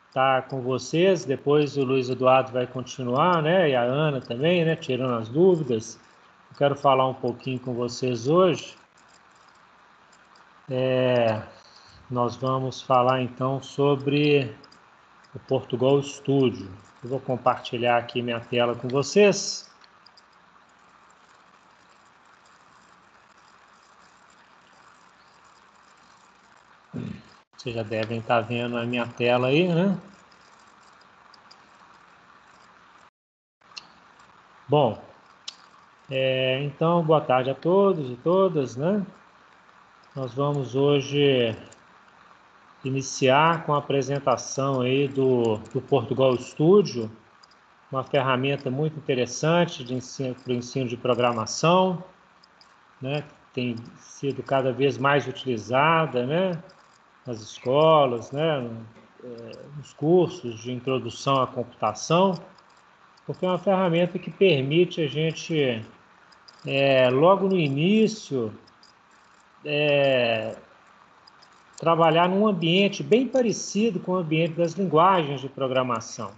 estar com vocês. Depois o Luiz Eduardo vai continuar, né? E a Ana também, né? Tirando as dúvidas. Eu quero falar um pouquinho com vocês hoje. Nós vamos falar então sobre o Portugal Studio. Eu vou compartilhar aqui minha tela com vocês. Vocês já devem estar vendo a minha tela aí, né? Bom, então, boa tarde a todos e todas, né? Nós vamos hoje iniciar com a apresentação aí do Portugal Studio, uma ferramenta muito interessante para o ensino de programação, né? Tem sido cada vez mais utilizada, né? Nas escolas, né? Nos cursos de introdução à computação, porque é uma ferramenta que permite a gente, logo no início, trabalhar num ambiente bem parecido com o ambiente das linguagens de programação.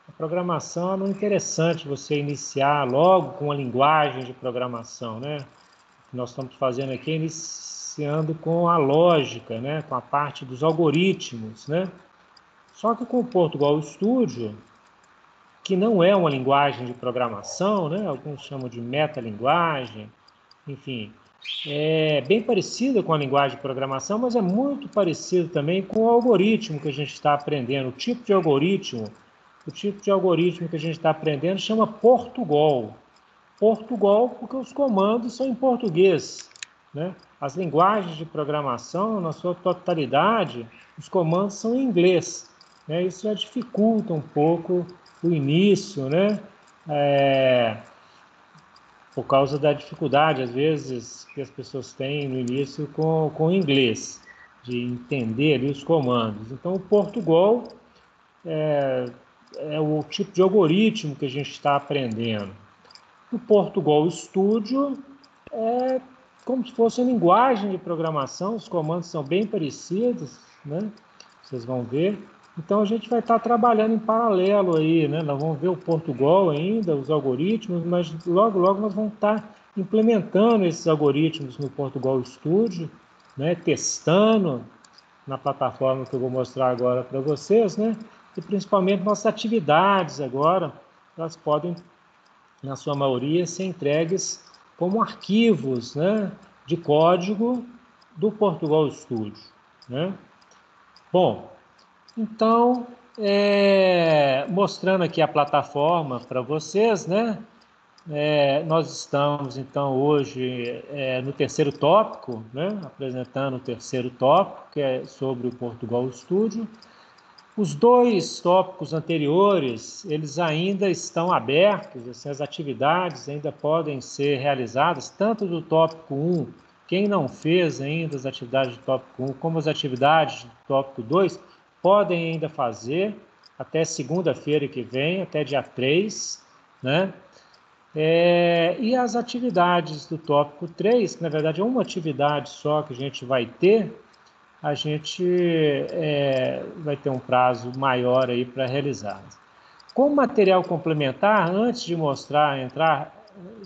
A programação é interessante você iniciar logo com a linguagem de programação, né? O que nós estamos fazendo aqui é iniciando com a lógica, né? Com a parte dos algoritmos, né? Só que com o Portugal Studio, que não é uma linguagem de programação, né? Alguns chamam de metalinguagem, enfim, é bem parecida com a linguagem de programação, mas é muito parecido também com o algoritmo que a gente está aprendendo. O tipo de algoritmo que a gente está aprendendo chama Portugal. Portugal porque os comandos são em português, né? As linguagens de programação, na sua totalidade, os comandos são em inglês, né? Isso já dificulta um pouco o início, né? Por causa da dificuldade, às vezes, que as pessoas têm no início com o inglês, de entender ali os comandos. Então, o Portugal é o tipo de algoritmo que a gente está aprendendo. O Portugal Studio é como se fosse uma linguagem de programação, os comandos são bem parecidos, né? Vocês vão ver. Então, a gente vai estar trabalhando em paralelo aí, né? Nós vamos ver o Portugal ainda, os algoritmos, mas logo, logo nós vamos estar implementando esses algoritmos no Portugal Studio, né? Testando na plataforma que eu vou mostrar agora para vocês, né? E principalmente nossas atividades agora, elas podem, na sua maioria, ser entregues como arquivos, né? De código do Portugal Studio, né? Bom, então, mostrando aqui a plataforma para vocês, né? Nós estamos, então, hoje no terceiro tópico, né? Apresentando o terceiro tópico, que é sobre o Portugal Studio. Os dois tópicos anteriores, eles ainda estão abertos, assim, as atividades ainda podem ser realizadas, tanto do tópico 1, quem não fez ainda as atividades do tópico 1, como as atividades do tópico 2, podem ainda fazer até segunda-feira que vem, até dia 3, né? E as atividades do tópico 3, que na verdade é uma atividade só que a gente vai ter, a gente vai ter um prazo maior aí para realizar. Como material complementar, antes de entrar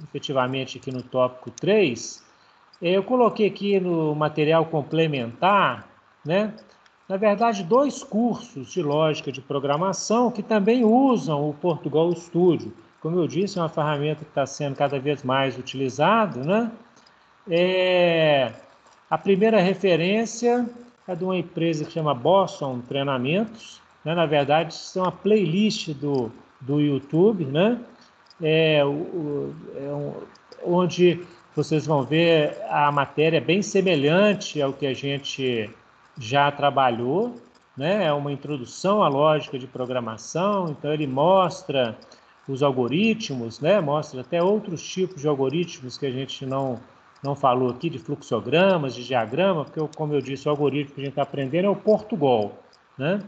efetivamente aqui no tópico 3, eu coloquei aqui no material complementar, né? Na verdade, dois cursos de lógica de programação que também usam o Portugal Studio. Como eu disse, é uma ferramenta que está sendo cada vez mais utilizada, né? A primeira referência é de uma empresa que chama Boston Treinamentos, né? Na verdade, isso é uma playlist do YouTube, né? Onde vocês vão ver a matéria bem semelhante ao que a gente já trabalhou, né? É uma introdução à lógica de programação, então ele mostra os algoritmos, né? Mostra até outros tipos de algoritmos que a gente não falou aqui, de fluxogramas, de diagrama, porque, como eu disse, o algoritmo que a gente está aprendendo é o Portugal, né?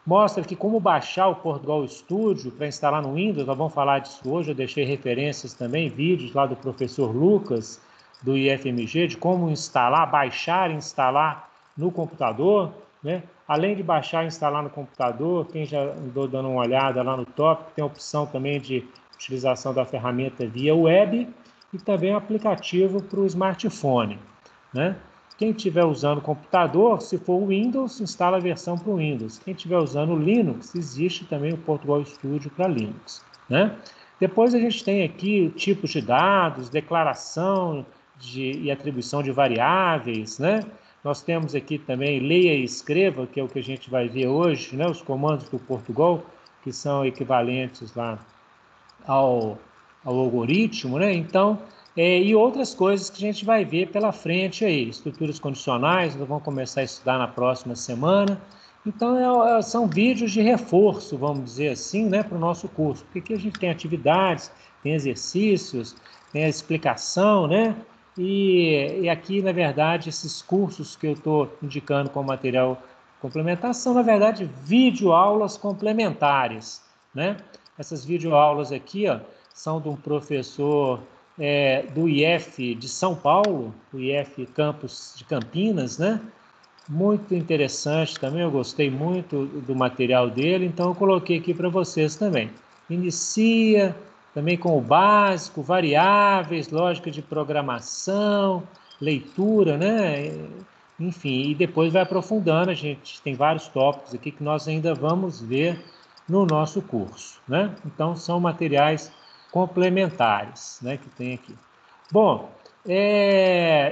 Mostra aqui como baixar o Portugal Studio para instalar no Windows, nós vamos falar disso hoje, eu deixei referências também, vídeos lá do professor Lucas, do IFMG, de como instalar, baixar e instalar no computador, né? Além de baixar e instalar no computador, quem já andou dando uma olhada lá no tópico, tem a opção também de utilização da ferramenta via web e também um aplicativo para o smartphone, né? Quem estiver usando computador, se for o Windows, instala a versão para o Windows. Quem estiver usando o Linux, existe também o Portugal Studio para Linux, né? Depois a gente tem aqui tipos de dados, declaração e atribuição de variáveis, né? Nós temos aqui também leia e escreva, que é o que a gente vai ver hoje, né? Os comandos do Portugal, que são equivalentes lá ao algoritmo, né? Então, e outras coisas que a gente vai ver pela frente aí, estruturas condicionais, nós vamos começar a estudar na próxima semana. Então, são vídeos de reforço, vamos dizer assim, né, para o nosso curso, porque aqui a gente tem atividades, tem exercícios, tem a explicação, né? E aqui, na verdade, esses cursos que eu estou indicando como material complementar são, na verdade, videoaulas complementares, né? Essas videoaulas aqui, ó, são de um professor do IF de São Paulo, o IF Campus de Campinas, né? Muito interessante também, eu gostei muito do material dele, então eu coloquei aqui para vocês também. Inicia também com o básico, variáveis, lógica de programação, leitura, né? Enfim, e depois vai aprofundando, a gente tem vários tópicos aqui que nós ainda vamos ver no nosso curso, né? Então, são materiais complementares, né, que tem aqui. Bom,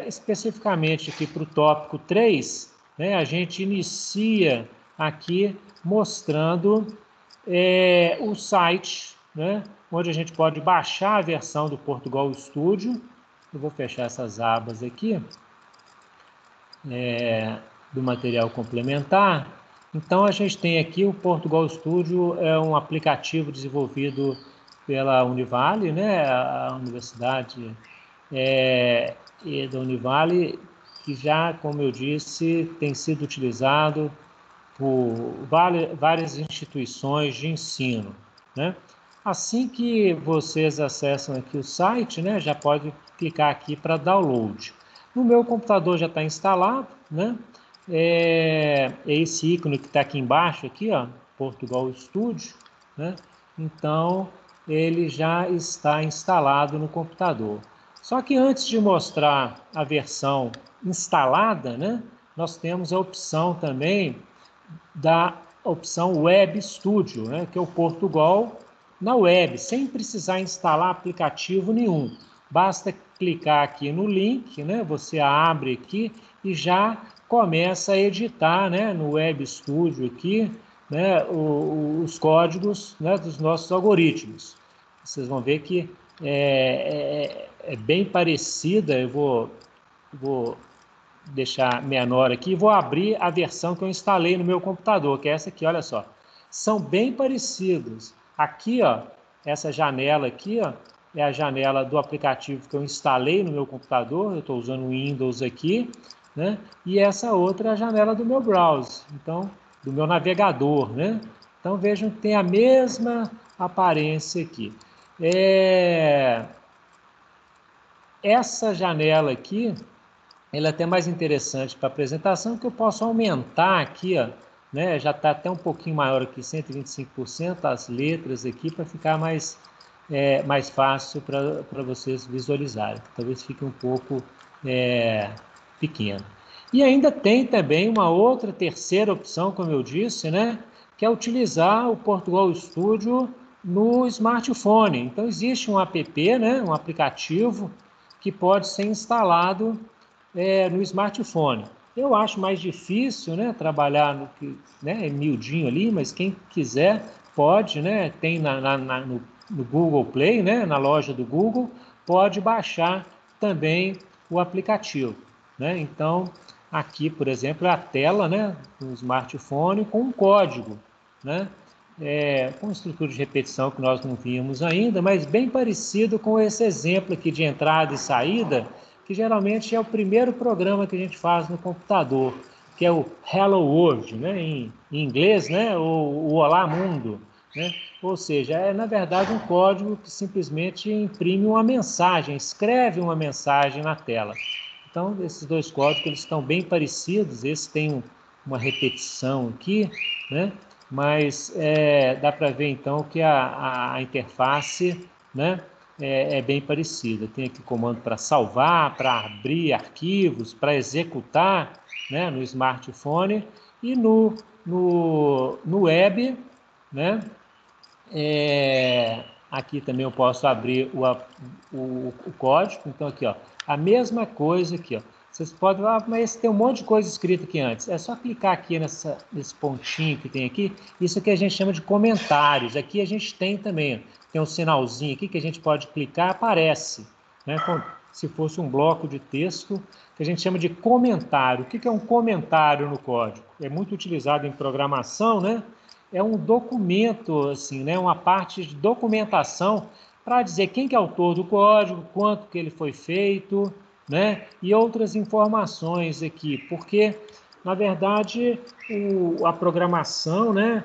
especificamente aqui para o tópico 3, né, a gente inicia aqui mostrando o site, né, onde a gente pode baixar a versão do Portugal Studio. Eu vou fechar essas abas aqui, do material complementar. Então, a gente tem aqui o Portugal Studio, é um aplicativo desenvolvido pela Univale, né, a Universidade da Univale, que já, como eu disse, tem sido utilizado por várias instituições de ensino, né? Assim que vocês acessam aqui o site, né, já pode clicar aqui para download. No meu computador já está instalado, né? É esse ícone que está aqui embaixo, aqui, ó, Portugal Studio, né? Então, ele já está instalado no computador. Só que antes de mostrar a versão instalada, né, nós temos a opção também da opção Web Studio, né, que é o Portugal na web, sem precisar instalar aplicativo nenhum. Basta clicar aqui no link, né, você abre aqui e já começa a editar, né, no Web Studio aqui, né, os códigos, né, dos nossos algoritmos. Vocês vão ver que é bem parecida. Eu vou deixar menor aqui e vou abrir a versão que eu instalei no meu computador, que é essa aqui, olha só. São bem parecidos. Aqui, ó, essa janela aqui, ó, é a janela do aplicativo que eu instalei no meu computador, eu estou usando o Windows aqui, né? E essa outra é a janela do meu browser, então, do meu navegador, né? Então, vejam que tem a mesma aparência aqui. Essa janela aqui, ela é até mais interessante para a apresentação, que eu posso aumentar aqui, ó, né? Já está até um pouquinho maior aqui, 125%, as letras aqui, para ficar mais fácil para vocês visualizarem. Talvez fique um pouco pequeno. E ainda tem também uma outra terceira opção, como eu disse, né? Que é utilizar o Portugal Studio no smartphone. Então, existe um app, né? Um aplicativo que pode ser instalado no smartphone. Eu acho mais difícil, né, trabalhar miudinho ali, mas quem quiser pode, né, tem no Google Play, né, na loja do Google, pode baixar também o aplicativo, né? Então, aqui, por exemplo, é a tela, né, do smartphone com um código, né? Com estrutura de repetição que nós não vimos ainda, mas bem parecido com esse exemplo aqui de entrada e saída, que geralmente é o primeiro programa que a gente faz no computador, que é o Hello World, né, em inglês, né, o Olá Mundo, né? Ou seja, é na verdade um código que simplesmente imprime uma mensagem, escreve uma mensagem na tela. Então, esses dois códigos eles estão bem parecidos, esse tem uma repetição aqui, né? Mas dá para ver então que a interface, né, é bem parecida. Tem aqui comando para salvar, para abrir arquivos, para executar, né, no smartphone, e no web, né, aqui também eu posso abrir o código. Então aqui, ó, a mesma coisa aqui, ó. Vocês podem falar, mas tem um monte de coisa escrita aqui antes. É só clicar aqui nesse pontinho que tem aqui. Isso aqui a gente chama de comentários. Aqui a gente tem também, ó, tem um sinalzinho aqui que a gente pode clicar, aparece, né, como se fosse um bloco de texto que a gente chama de comentário. O que é um comentário no código? É muito utilizado em programação, né? É um documento, assim, né, uma parte de documentação para dizer quem que é o autor do código, quanto que ele foi feito, né, e outras informações aqui, porque, na verdade, a programação, né,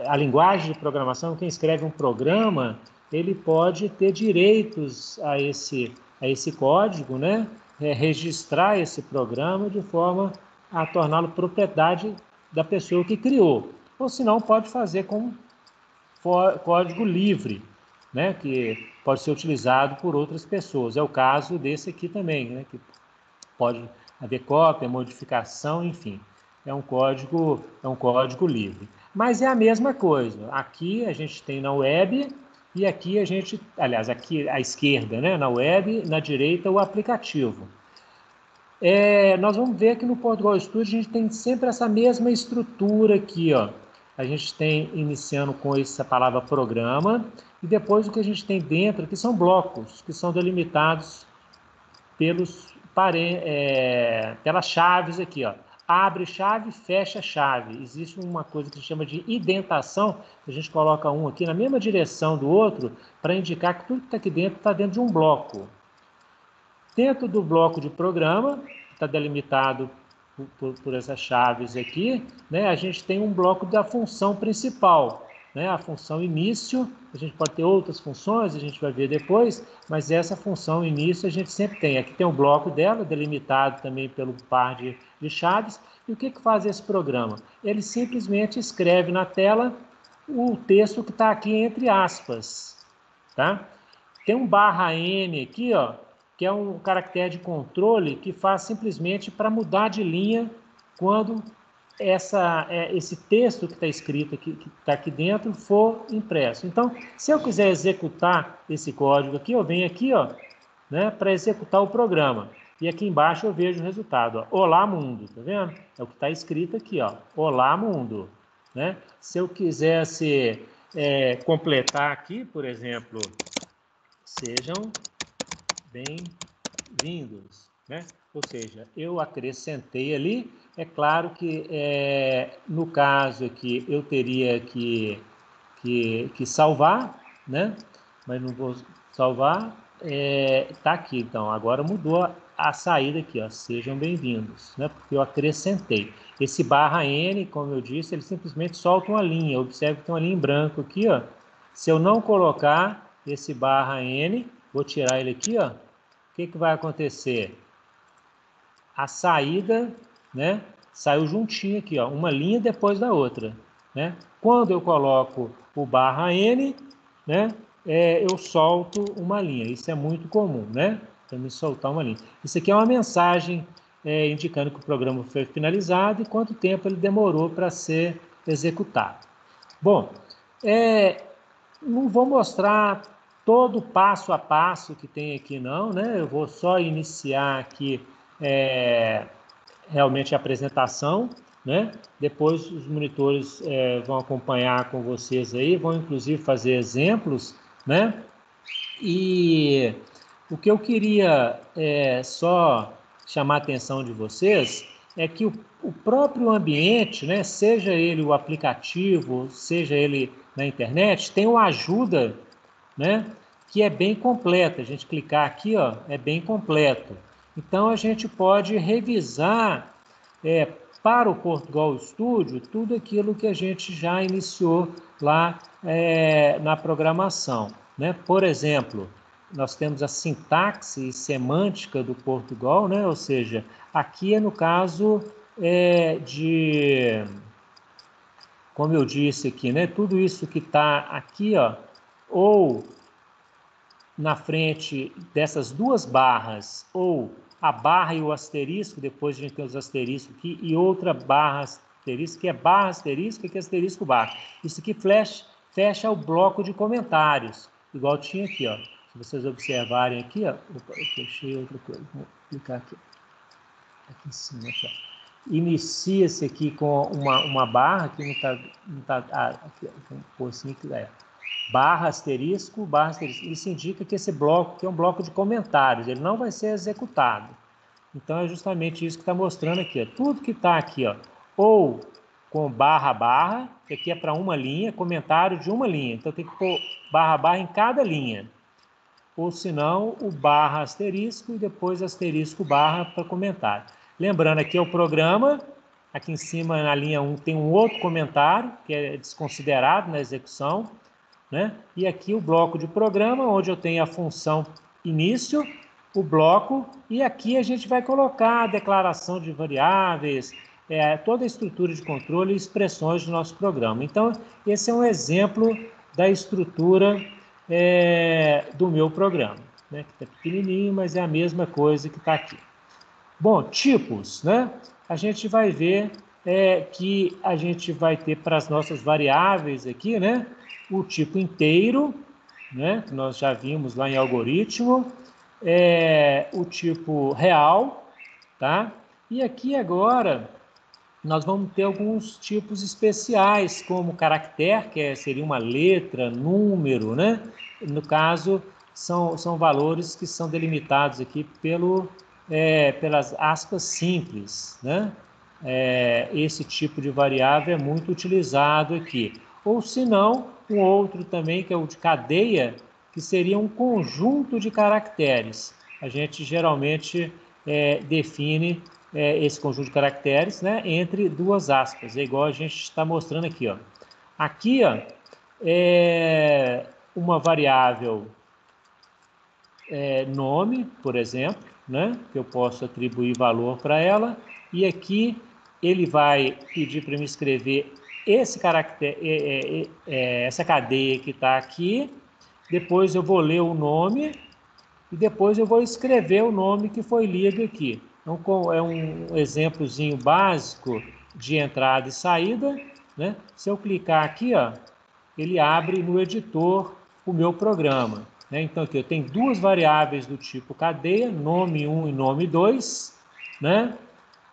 a linguagem de programação, quem escreve um programa, ele pode ter direitos a esse código, né, registrar esse programa de forma a torná-lo propriedade da pessoa que criou. Ou senão pode fazer com código livre, né, que pode ser utilizado por outras pessoas. É o caso desse aqui também, né, que pode haver cópia, modificação, enfim. É um código livre. Mas é a mesma coisa. Aqui a gente tem na web e aqui a gente, aliás, aqui à esquerda, né, na web, na direita o aplicativo. Nós vamos ver que no Portugal Studio a gente tem sempre essa mesma estrutura aqui, ó. A gente tem iniciando com essa palavra programa, e depois o que a gente tem dentro aqui são blocos, que são delimitados pelas chaves aqui, ó. Abre chave, fecha chave. Existe uma coisa que se chama de indentação, a gente coloca um aqui na mesma direção do outro, para indicar que tudo que está aqui dentro está dentro de um bloco. Dentro do bloco de programa, está delimitado por essas chaves aqui, né, a gente tem um bloco da função principal, né, a função início. A gente pode ter outras funções, a gente vai ver depois, mas essa função início a gente sempre tem. Aqui tem um bloco dela, delimitado também pelo par de chaves. E o que faz esse programa? Ele simplesmente escreve na tela o texto que está aqui entre aspas, tá? Tem um /N aqui, ó, que é um caractere de controle que faz simplesmente para mudar de linha quando esse texto que está escrito aqui, que está aqui dentro, for impresso. Então, se eu quiser executar esse código aqui, eu venho aqui, ó, né, para executar o programa. E aqui embaixo eu vejo o resultado, ó, Olá Mundo, tá vendo? É o que está escrito aqui, ó, Olá Mundo, né? Se eu quisesse completar aqui, por exemplo, sejam bem-vindos, né? Ou seja, eu acrescentei ali. É claro que no caso aqui eu teria que salvar, né? Mas não vou salvar. Tá aqui, então agora mudou a saída aqui, ó, sejam bem-vindos, né? Porque eu acrescentei. Esse /N, como eu disse, ele simplesmente solta uma linha. Observe que tem uma linha em branco aqui, ó. Se eu não colocar esse /N, vou tirar ele aqui, ó. O que vai acontecer? A saída, né, saiu juntinho aqui, ó, uma linha depois da outra, né? Quando eu coloco o /N, né, eu solto uma linha. Isso é muito comum, né? Para me soltar uma linha. Isso aqui é uma mensagem indicando que o programa foi finalizado e quanto tempo ele demorou para ser executado. Bom, não vou mostrar todo o passo a passo que tem aqui não, né? Eu vou só iniciar aqui realmente a apresentação, né? Depois os monitores vão acompanhar com vocês aí, vão inclusive fazer exemplos, né? E o que eu queria só chamar a atenção de vocês é que o próprio ambiente, né, seja ele o aplicativo, seja ele na internet, tem uma ajuda, né, que é bem completa. A gente clicar aqui, ó, é bem completo. Então a gente pode revisar para o Portugal Studio tudo aquilo que a gente já iniciou lá na programação, né? Por exemplo, nós temos a sintaxe e semântica do Portugal, né? Ou seja, aqui no caso como eu disse aqui, né? Tudo isso que está aqui, ó, ou na frente dessas duas barras, ou a barra e o asterisco, depois a gente tem os asteriscos aqui, e outra barra asterisco, que é barra asterisco e que é asterisco barra. Isso aqui fecha o bloco de comentários, igual tinha aqui, ó. Se vocês observarem aqui, ó, opa, eu fechei outra coisa, vou clicar aqui. Aqui em cima, aqui, ó. Inicia-se aqui com uma barra que não tá aqui, ó, vamos pôr assim que é. Barra asterisco. Isso indica que esse bloco aqui é um bloco de comentários, ele não vai ser executado. Então é justamente isso que está mostrando aqui, ó. Tudo que está aqui, ó, ou com barra, que aqui é para uma linha, comentário de uma linha, então tem que pôr barra em cada linha. Ou senão o barra asterisco e depois asterisco barra para comentário. Lembrando, aqui é o programa, aqui em cima na linha 1 tem um outro comentário, que é desconsiderado na execução, né? E aqui o bloco de programa, onde eu tenho a função início, o bloco, e aqui a gente vai colocar a declaração de variáveis, toda a estrutura de controle e expressões do nosso programa. Então, esse é um exemplo da estrutura do meu programa, né? Que está pequenininho, mas é a mesma coisa que está aqui. Bom, tipos, né? A gente vai ver que a gente vai ter para as nossas variáveis aqui, né? O tipo inteiro, né? Que nós já vimos lá em algoritmo, o tipo real, tá? E aqui agora nós vamos ter alguns tipos especiais, como caractere, que seria uma letra, número, né? No caso, são valores que são delimitados aqui pelas aspas simples, né? Esse tipo de variável é muito utilizado aqui. Ou se não, um outro também, que é o de cadeia, que seria um conjunto de caracteres. A gente geralmente define esse conjunto de caracteres, né, entre duas aspas. É igual a gente está mostrando aqui, ó. Aqui, ó, é uma variável nome, por exemplo, né, que eu posso atribuir valor para ela, e aqui ele vai pedir para me escrever esse caractere, essa cadeia que está aqui, depois eu vou ler o nome, e depois eu vou escrever o nome que foi lido aqui. Então, é um exemplozinho básico de entrada e saída, né? Se eu clicar aqui, ó, ele abre no editor o meu programa, né? Então, aqui eu tenho duas variáveis do tipo cadeia, nome 1 e nome 2, né?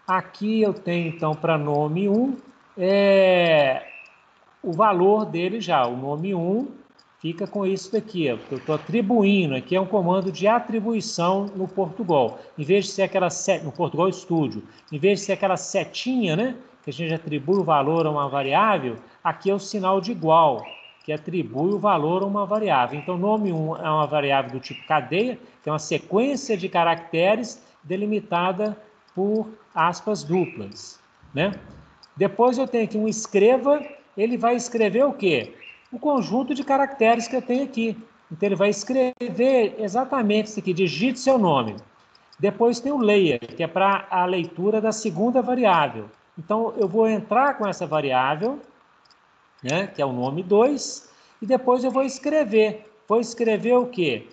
Aqui eu tenho, então, para nome 1, o valor dele já, o nome 1, fica com isso daqui, ó, que eu estou atribuindo. Aqui é um comando de atribuição no Portugal. Em vez de ser aquela no Portugal Studio, em vez de ser aquela setinha, né, que a gente atribui o valor a uma variável, aqui é o sinal de igual, que atribui o valor a uma variável. Então, nome 1 é uma variável do tipo cadeia, que é uma sequência de caracteres delimitada por aspas duplas, né? Depois eu tenho aqui um escreva, ele vai escrever o quê? O conjunto de caracteres que eu tenho aqui. Então, ele vai escrever exatamente isso aqui, digite seu nome. Depois tem o layer, que é para a leitura da segunda variável. Então, eu vou entrar com essa variável, né, que é o nome 2, e depois eu vou escrever. Vou escrever o quê?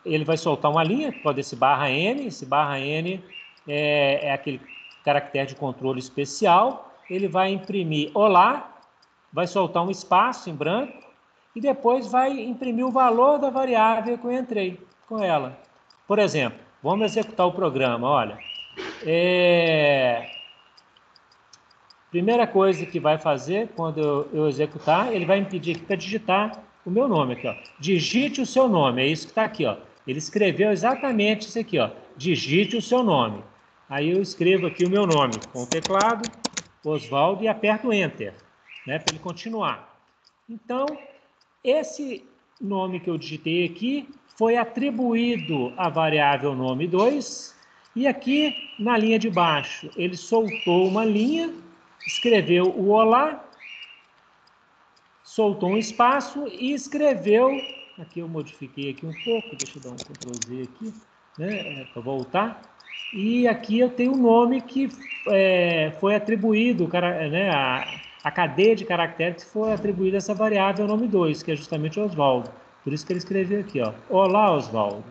Ele vai soltar uma linha, pode ser /n, esse /n é aquele caractere de controle especial, ele vai imprimir olá, vai soltar um espaço em branco, e depois vai imprimir o valor da variável que eu entrei com ela. Por exemplo, vamos executar o programa, olha. Primeira coisa que vai fazer quando eu executar, ele vai me pedir aqui para digitar o meu nome aqui, ó. Digite o seu nome, é isso que está aqui, ó. Ele escreveu exatamente isso aqui, ó. Digite o seu nome. Aí eu escrevo aqui o meu nome com o teclado, Oswaldo, e aperto Enter, né, para ele continuar. Então, esse nome que eu digitei aqui foi atribuído à variável nome 2, e aqui na linha de baixo ele soltou uma linha, escreveu o olá, soltou um espaço e escreveu, aqui eu modifiquei aqui um pouco, deixa eu dar um Ctrl Z aqui, né, para voltar. E aqui eu tenho um nome que foi atribuído, né, a cadeia de caracteres que foi atribuída a essa variável nome 2, que é justamente Oswaldo. Por isso que ele escreveu aqui, ó, olá Oswaldo,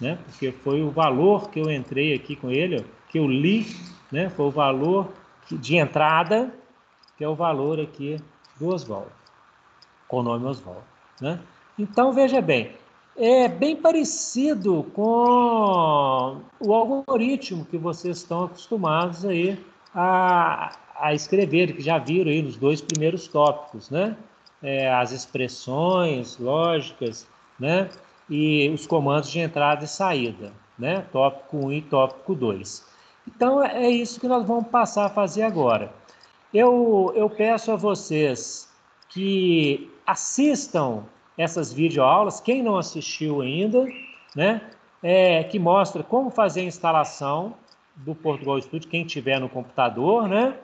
né? Porque foi o valor que eu entrei aqui com ele, ó, que eu li, né? Foi o valor de entrada, que é o valor aqui do Oswaldo, com o nome Oswaldo, né? Então, veja bem, é bem parecido com o algoritmo que vocês estão acostumados aí a escrever, que já viram aí nos 2 primeiros tópicos, né? As expressões lógicas, né? E os comandos de entrada e saída, né? Tópico 1 e tópico 2. Então, é isso que nós vamos passar a fazer agora. Eu peço a vocês que assistam essas videoaulas, quem não assistiu ainda, né? Que mostra como fazer a instalação do Portugal Studio, quem tiver no computador, né?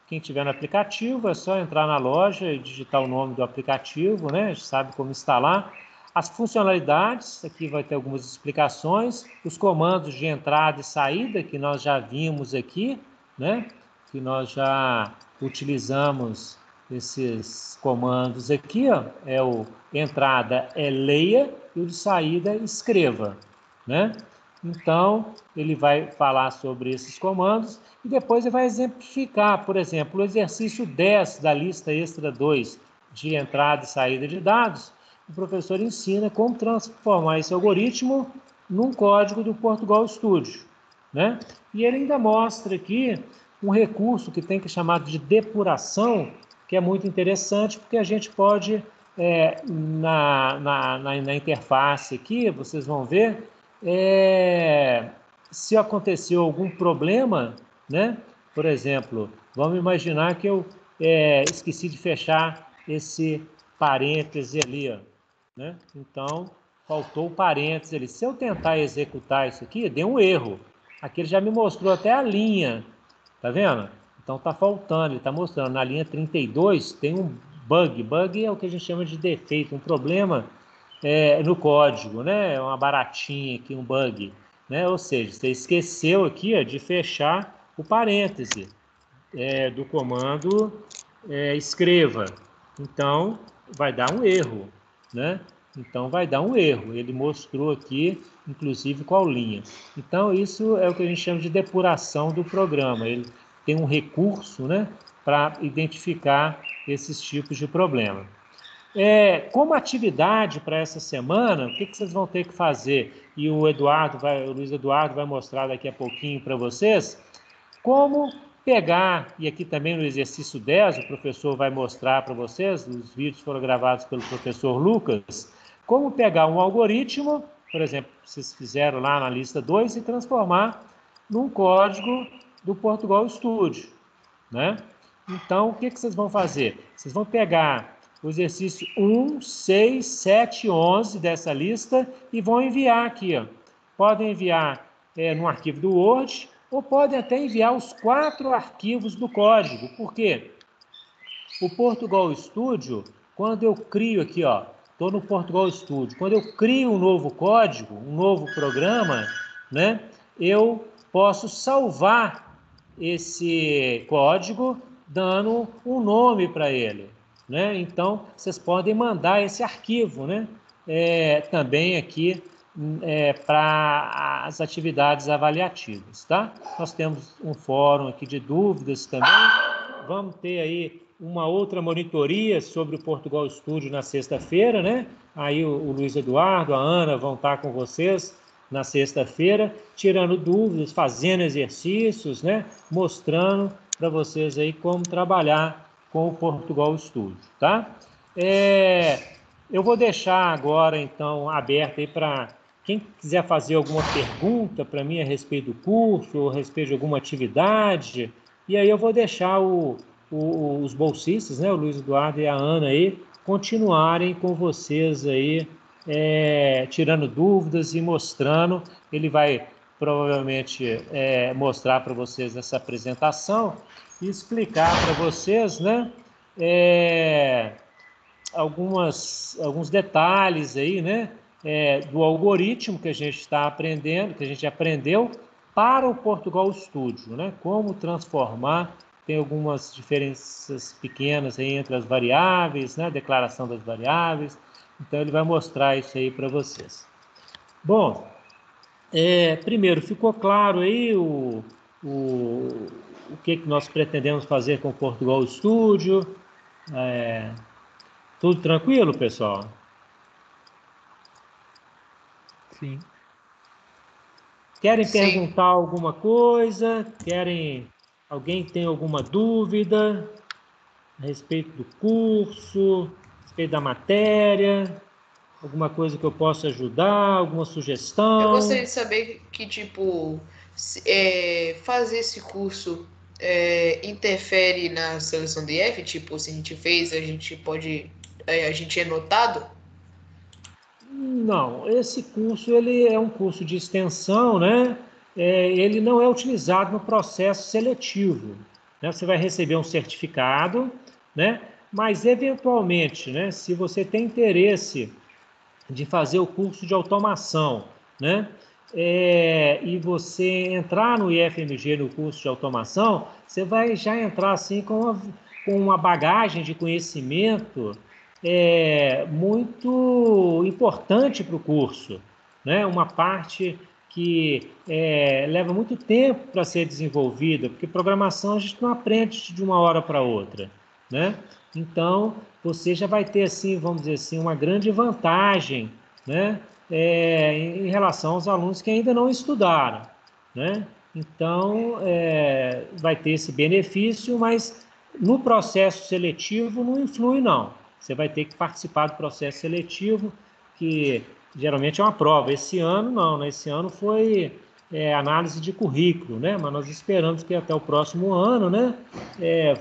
Quem tiver no aplicativo, é só entrar na loja e digitar o nome do aplicativo, né? A gente sabe como instalar. As funcionalidades, aqui vai ter algumas explicações, os comandos de entrada e saída, que nós já vimos aqui, né? Que nós já utilizamos esses comandos aqui, ó, o entrada é leia e o de saída escreva, né? Então, ele vai falar sobre esses comandos e depois ele vai exemplificar, por exemplo, o exercício 10 da lista extra 2 de entrada e saída de dados. O professor ensina como transformar esse algoritmo num código do Portugal Studio, né? E ele ainda mostra aqui um recurso que tem que chamar de depuração, que é muito interessante, porque a gente pode, na interface aqui, vocês vão ver, se aconteceu algum problema, né? Por exemplo, vamos imaginar que eu esqueci de fechar esse parêntese ali, ó, né? Então, faltou o parêntese ali. Se eu tentar executar isso aqui, deu um erro. Aqui ele já me mostrou até a linha, tá vendo? Então tá faltando, ele está mostrando na linha 32 tem um bug. Bug é o que a gente chama de defeito, um problema no código, né? É uma baratinha aqui, um bug, né? Ou seja, você esqueceu aqui, ó, de fechar o parêntese do comando escreva. Então vai dar um erro, né? Então vai dar um erro. Ele mostrou aqui, inclusive, qual linha. Então isso é o que a gente chama de depuração do programa. Ele tem um recurso, né, para identificar esses tipos de problema. Como atividade para essa semana, o que vocês vão ter que fazer? E o Luiz Eduardo vai mostrar daqui a pouquinho para vocês como pegar, e aqui também no exercício 10, o professor vai mostrar para vocês, os vídeos foram gravados pelo professor Lucas, como pegar um algoritmo, por exemplo, vocês fizeram lá na lista 2, e transformar num código do Portugal Studio, né? Então, o que vocês vão fazer? Vocês vão pegar o exercício 1, 6, 7, 11 dessa lista e vão enviar aqui, ó. Podem enviar no arquivo do Word, ou podem até enviar os 4 arquivos do código. Por quê? O Portugal Studio, quando eu crio aqui, ó, estou no Portugal Studio, quando eu crio um novo código, um novo programa, né, eu posso salvar esse código dando um nome para ele, né? Então, vocês podem mandar esse arquivo, né? Também aqui para as atividades avaliativas, tá? Nós temos um fórum aqui de dúvidas também. Vamos ter aí uma outra monitoria sobre o Portugal Studio na sexta-feira, né? Aí o Luiz Eduardo, a Ana vão estar com vocês na sexta-feira, tirando dúvidas, fazendo exercícios, né? Mostrando para vocês aí como trabalhar com o Portugal Studio, tá? Eu vou deixar agora, então, aberto aí para quem quiser fazer alguma pergunta para mim a respeito do curso, ou a respeito de alguma atividade, e aí eu vou deixar os bolsistas, né, o Luiz Eduardo e a Ana aí, continuarem com vocês aí, tirando dúvidas e mostrando. Ele vai provavelmente mostrar para vocês essa apresentação e explicar para vocês, né, alguns detalhes aí, né, do algoritmo que a gente está aprendendo, que a gente aprendeu, para o Portugal Studio, né? Como transformar, tem algumas diferenças pequenas aí entre as variáveis, né? Declaração das variáveis. Então, ele vai mostrar isso aí para vocês. Bom, primeiro, ficou claro aí o que nós pretendemos fazer com o Portugal Studio? Tudo tranquilo, pessoal? Sim. Querem Sim. perguntar alguma coisa? Alguém tem alguma dúvida a respeito do curso, a respeito da matéria? Alguma coisa que eu possa ajudar? Alguma Eu sugestão? gostaria de saber que, tipo, fazer esse curso interfere na seleção de F? Tipo, se a gente fez, a gente pode. A gente é notado? Não, esse curso ele é um curso de extensão, né? Ele não é utilizado no processo seletivo, né? Você vai receber um certificado, né? Mas eventualmente, né? Se você tem interesse de fazer o curso de automação, né? E você entrar no IFMG no curso de automação, você vai já entrar assim com uma bagagem de conhecimento muito importante para o curso, né? Uma parte que leva muito tempo para ser desenvolvida, porque programação a gente não aprende de uma hora para outra, né? Então, você já vai ter, assim, vamos dizer assim, uma grande vantagem, né, em relação aos alunos que ainda não estudaram, né? Então, vai ter esse benefício, mas no processo seletivo não influi, não. Você vai ter que participar do processo seletivo, que geralmente é uma prova. Esse ano, não, né? Esse ano foi análise de currículo, né? Mas nós esperamos que até o próximo ano, né,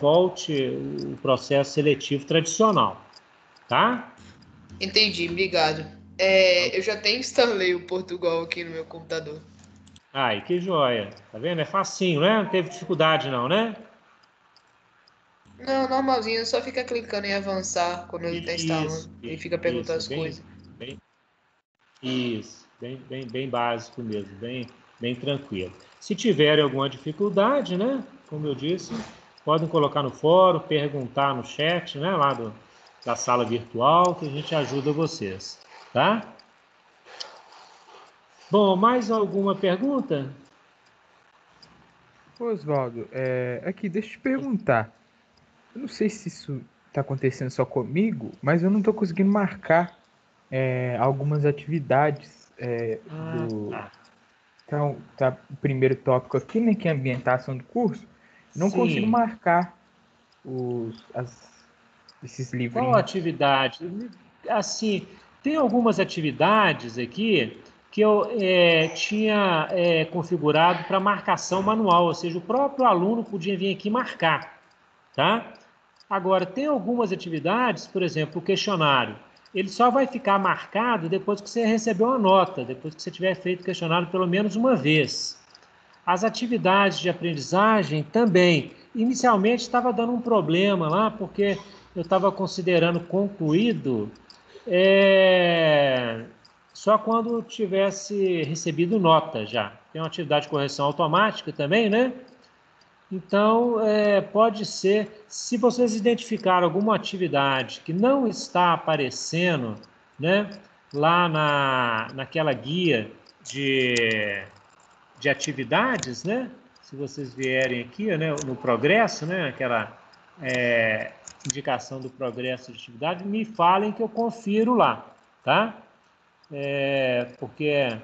volte o processo seletivo tradicional, tá? Entendi, obrigado. Eu já até instalei o Portugal aqui no meu computador. Ai, que joia. Tá vendo? É facinho, né? Não teve dificuldade não, né? Não, normalzinho, só fica clicando em avançar quando ele tá Isso, instalando. Ele fica perguntando isso, as coisas. bem básico mesmo, bem tranquilo. Se tiverem alguma dificuldade, né? Como eu disse, podem colocar no fórum, perguntar no chat, né? Da sala virtual, que a gente ajuda vocês, tá? Bom, mais alguma pergunta? Oswaldo, aqui, deixa eu te perguntar. Eu não sei se isso está acontecendo só comigo, mas eu não estou conseguindo marcar algumas atividades do. Tá. Então, tá o primeiro tópico aqui, né, que é a ambientação do curso. Não consigo Sim. marcar esses Qual livrinhos. atividade? Assim, tem algumas atividades aqui que eu tinha configurado para marcação manual, ou seja, o próprio aluno podia vir aqui marcar, tá? Agora, tem algumas atividades, por exemplo, o questionário, ele só vai ficar marcado depois que você recebeu a nota, depois que você tiver feito o questionário pelo menos uma vez. As atividades de aprendizagem também. Inicialmente estava dando um problema lá, porque eu estava considerando concluído só quando tivesse recebido nota já. Tem uma atividade de correção automática também, né? Então, pode ser, se vocês identificaram alguma atividade que não está aparecendo, né, lá naquela guia de atividades, né? Se vocês vierem aqui, né, no progresso, né, aquela indicação do progresso de atividade, me falem que eu confiro lá, tá? Porque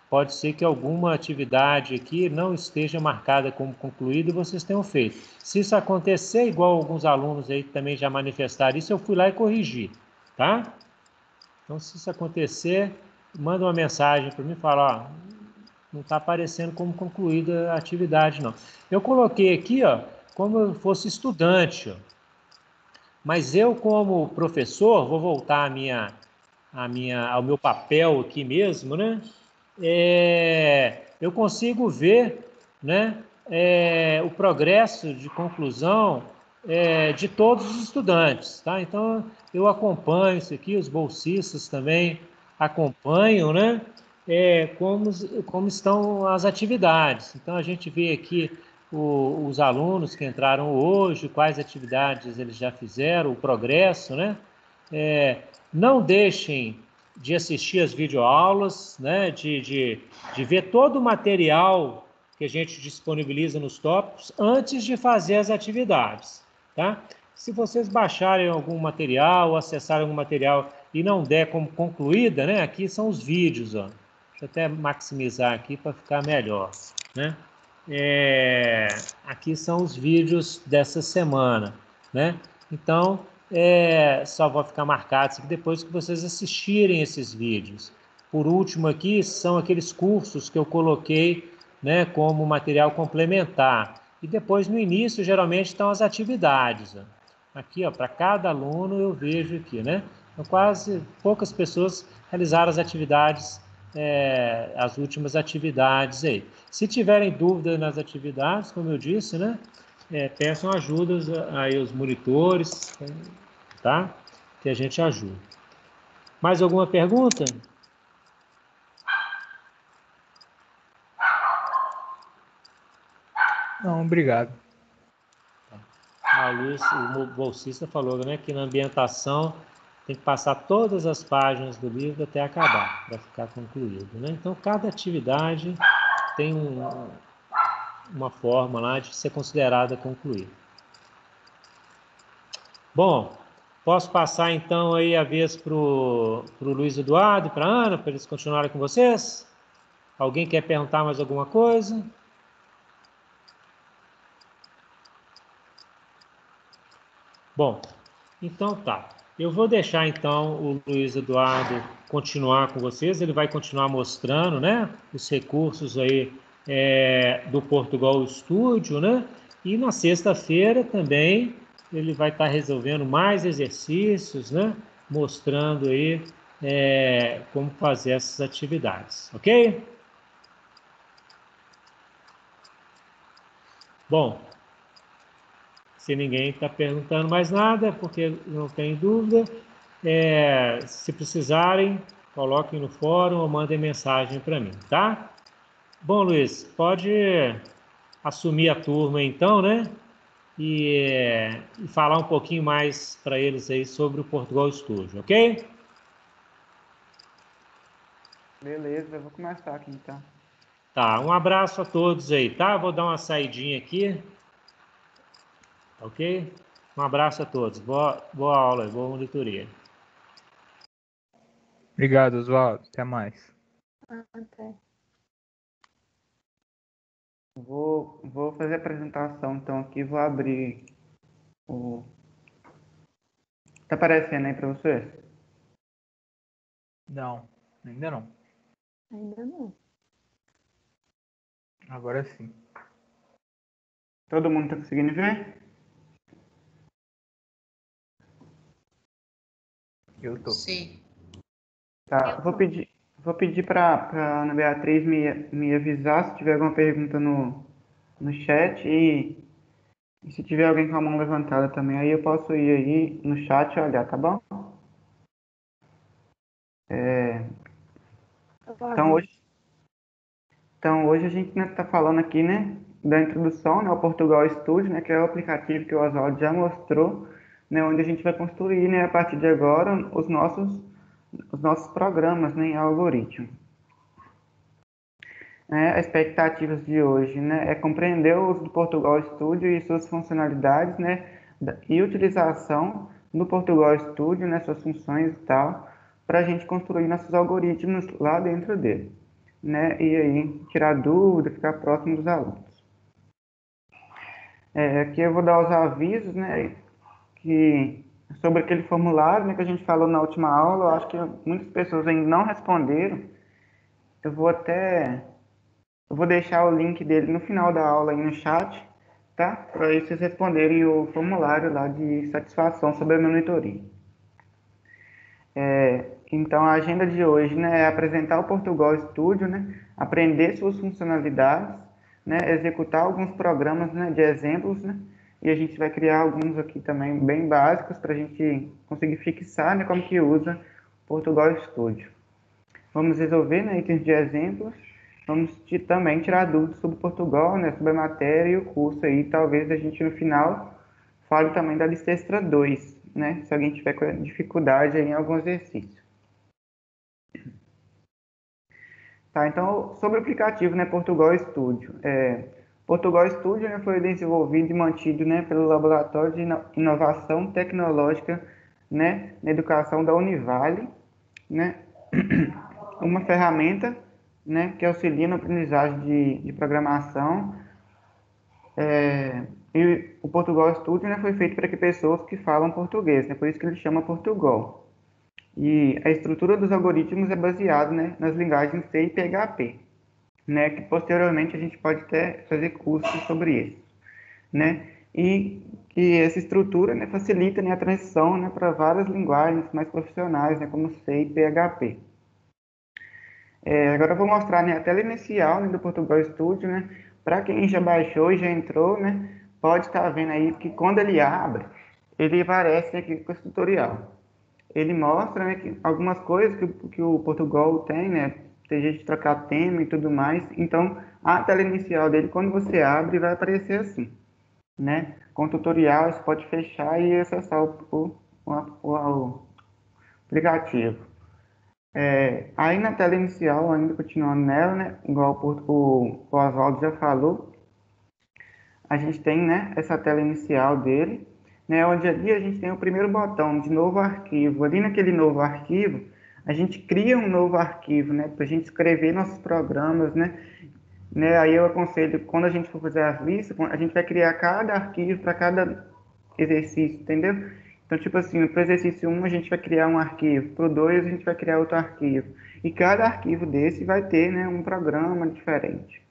pode ser que alguma atividade aqui não esteja marcada como concluída e vocês tenham feito. Se isso acontecer, igual alguns alunos aí também já manifestaram isso, eu fui lá e corrigi, tá? Então, se isso acontecer, manda uma mensagem para mim e fala, ó, não está aparecendo como concluída a atividade, não. Eu coloquei aqui, ó, como eu fosse estudante, ó. Mas eu, como professor, vou voltar ao meu papel aqui mesmo, né? Eu consigo ver, né, o progresso de conclusão de todos os estudantes, tá? Então, eu acompanho isso aqui, os bolsistas também acompanham, né? como estão as atividades. Então, a gente vê aqui os alunos que entraram hoje, quais atividades eles já fizeram, o progresso, né? Não deixem de assistir as videoaulas, né? De ver todo o material que a gente disponibiliza nos tópicos antes de fazer as atividades, tá? Se vocês baixarem algum material, ou acessarem algum material e não der como concluída, né? Aqui são os vídeos, ó. Deixa eu até maximizar aqui para ficar melhor, né? Aqui são os vídeos dessa semana, né? Então, só vão ficar marcados aqui depois que vocês assistirem esses vídeos. Por último aqui, são aqueles cursos que eu coloquei, né, como material complementar. E depois, no início, geralmente estão as atividades. Ó. Aqui, ó, para cada aluno, eu vejo aqui, né? Então, poucas pessoas realizaram as atividades, as últimas atividades aí. Se tiverem dúvida nas atividades, como eu disse, né? Peçam ajuda aí os monitores, tá? Que a gente ajuda. Mais alguma pergunta? Não, obrigado. A Luiz, o bolsista, falou, né, que na ambientação tem que passar todas as páginas do livro até acabar, para ficar concluído, né? Então, cada atividade tem uma forma lá de ser considerada concluída. Bom, posso passar então aí a vez para o Luiz Eduardo e para a Ana, para eles continuarem com vocês? Alguém quer perguntar mais alguma coisa? Bom, então tá. Eu vou deixar então o Luiz Eduardo continuar com vocês, ele vai continuar mostrando, né, os recursos aí do Portugal Studio, né, e na sexta-feira também ele vai estar resolvendo mais exercícios, né, mostrando aí como fazer essas atividades, ok? Bom, se ninguém está perguntando mais nada, porque não tem dúvida, se precisarem, coloquem no fórum ou mandem mensagem para mim, tá? Bom, Luiz, pode assumir a turma então, né? E falar um pouquinho mais para eles aí sobre o Portugal Studio, ok? Beleza, eu vou começar aqui então. Tá, um abraço a todos aí, tá? Vou dar uma saidinha aqui, ok? Um abraço a todos, boa aula, boa monitoria. Obrigado, Oswaldo. Até mais. Até. Vou fazer a apresentação então aqui, vou abrir o... Tá aparecendo aí para você? Não, ainda não. Ainda não. Agora sim. Todo mundo tá conseguindo ver? Eu tô. Sim. Tá, vou pedir para Ana Beatriz me avisar se tiver alguma pergunta no chat e se tiver alguém com a mão levantada também, aí eu posso ir aí no chat e olhar, tá bom? Então hoje a gente está falando aqui, né, da introdução, né, ao Portugal Studio, né, que é o aplicativo que o Oswaldo já mostrou, né, onde a gente vai construir, né, a partir de agora os nossos programas, né, em algoritmo. As expectativas de hoje, né, é compreender o uso do Portugal Studio e suas funcionalidades, né, e utilização do Portugal Studio, né, suas funções e tal, para a gente construir nossos algoritmos lá dentro dele, né, e aí tirar dúvida, ficar próximo dos alunos. Aqui eu vou dar os avisos, né, sobre aquele formulário, né, que a gente falou na última aula. Eu acho que muitas pessoas ainda não responderam. Eu vou deixar o link dele no final da aula aí no chat, tá? Para vocês responderem o formulário lá de satisfação sobre a monitoria. Então, a agenda de hoje, né, é apresentar o Portugal Studio, né, aprender suas funcionalidades, né, executar alguns programas, né, de exemplos, né, e a gente vai criar alguns aqui também bem básicos para a gente conseguir fixar, né, como que usa o Portugal Studio. vamos resolver, né, itens de exemplos. Vamos também tirar dúvidas sobre Portugal, né, sobre a matéria e o curso aí. Talvez a gente no final fale também da lista extra 2, né, se alguém tiver dificuldade aí em algum exercício. Tá, então, sobre o aplicativo, né, Portugal Studio. Portugal Studio, né, foi desenvolvido e mantido, né, pelo Laboratório de Inovação Tecnológica, né, na Educação da Univale, né, uma ferramenta, né, que auxilia na aprendizagem de programação. E o Portugal Studio, né, foi feito para que pessoas que falam português, né, por isso que ele chama Portugal. E a estrutura dos algoritmos é baseada, né, nas linguagens C e PHP, né, que posteriormente a gente pode até fazer cursos sobre isso, né, e que essa estrutura, né, facilita, né, a transição, né, para várias linguagens mais profissionais, né, como C e PHP. Agora eu vou mostrar, né, a tela inicial, né, do Portugal Studio, né, para quem já baixou e já entrou, né, pode estar vendo aí que quando ele abre, ele aparece aqui com esse tutorial. Ele mostra, né, que algumas coisas que o Portugal tem, né, tem jeito de trocar tema e tudo mais. Então, a tela inicial dele, quando você abre, vai aparecer assim, né? Com tutorial, você pode fechar e acessar o aplicativo. Aí na tela inicial, ainda continuando nela, né, igual o Oswaldo já falou, a gente tem, né, essa tela inicial dele, né, onde ali a gente tem o primeiro botão de novo arquivo. Ali naquele novo arquivo, a gente cria um novo arquivo, né, para a gente escrever nossos programas, né, aí eu aconselho, quando a gente for fazer as listas, a gente vai criar cada arquivo para cada exercício, entendeu? Então, tipo assim, para o exercício 1 a gente vai criar um arquivo, para o 2 a gente vai criar outro arquivo. E cada arquivo desse vai ter, né, um programa diferente,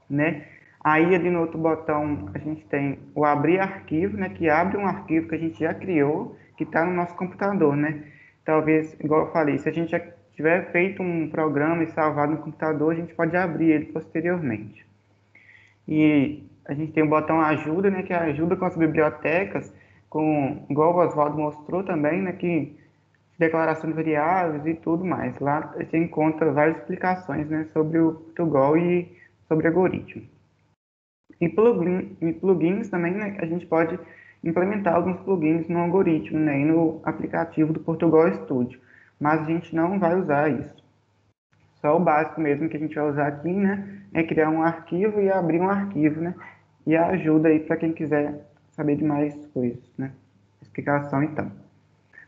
né? Aí ali no outro botão a gente tem o abrir arquivo, né, que abre um arquivo que a gente já criou, que está no nosso computador, né? Talvez, igual eu falei, se a gente já tiver feito um programa e salvado no computador, a gente pode abrir ele posteriormente. E a gente tem o botão ajuda, né, que ajuda com as bibliotecas, igual o Oswaldo mostrou também, né, que declaração de variáveis e tudo mais. Lá você encontra várias explicações, né, sobre o Portugal e sobre algoritmo. E plugins também, né, a gente pode implementar alguns plugins no algoritmo, né, e no aplicativo do Portugal Studio, mas a gente não vai usar isso. Só o básico mesmo que a gente vai usar aqui, né, é criar um arquivo e abrir um arquivo, né, e ajuda aí para quem quiser saber de mais coisas, né, explicação então.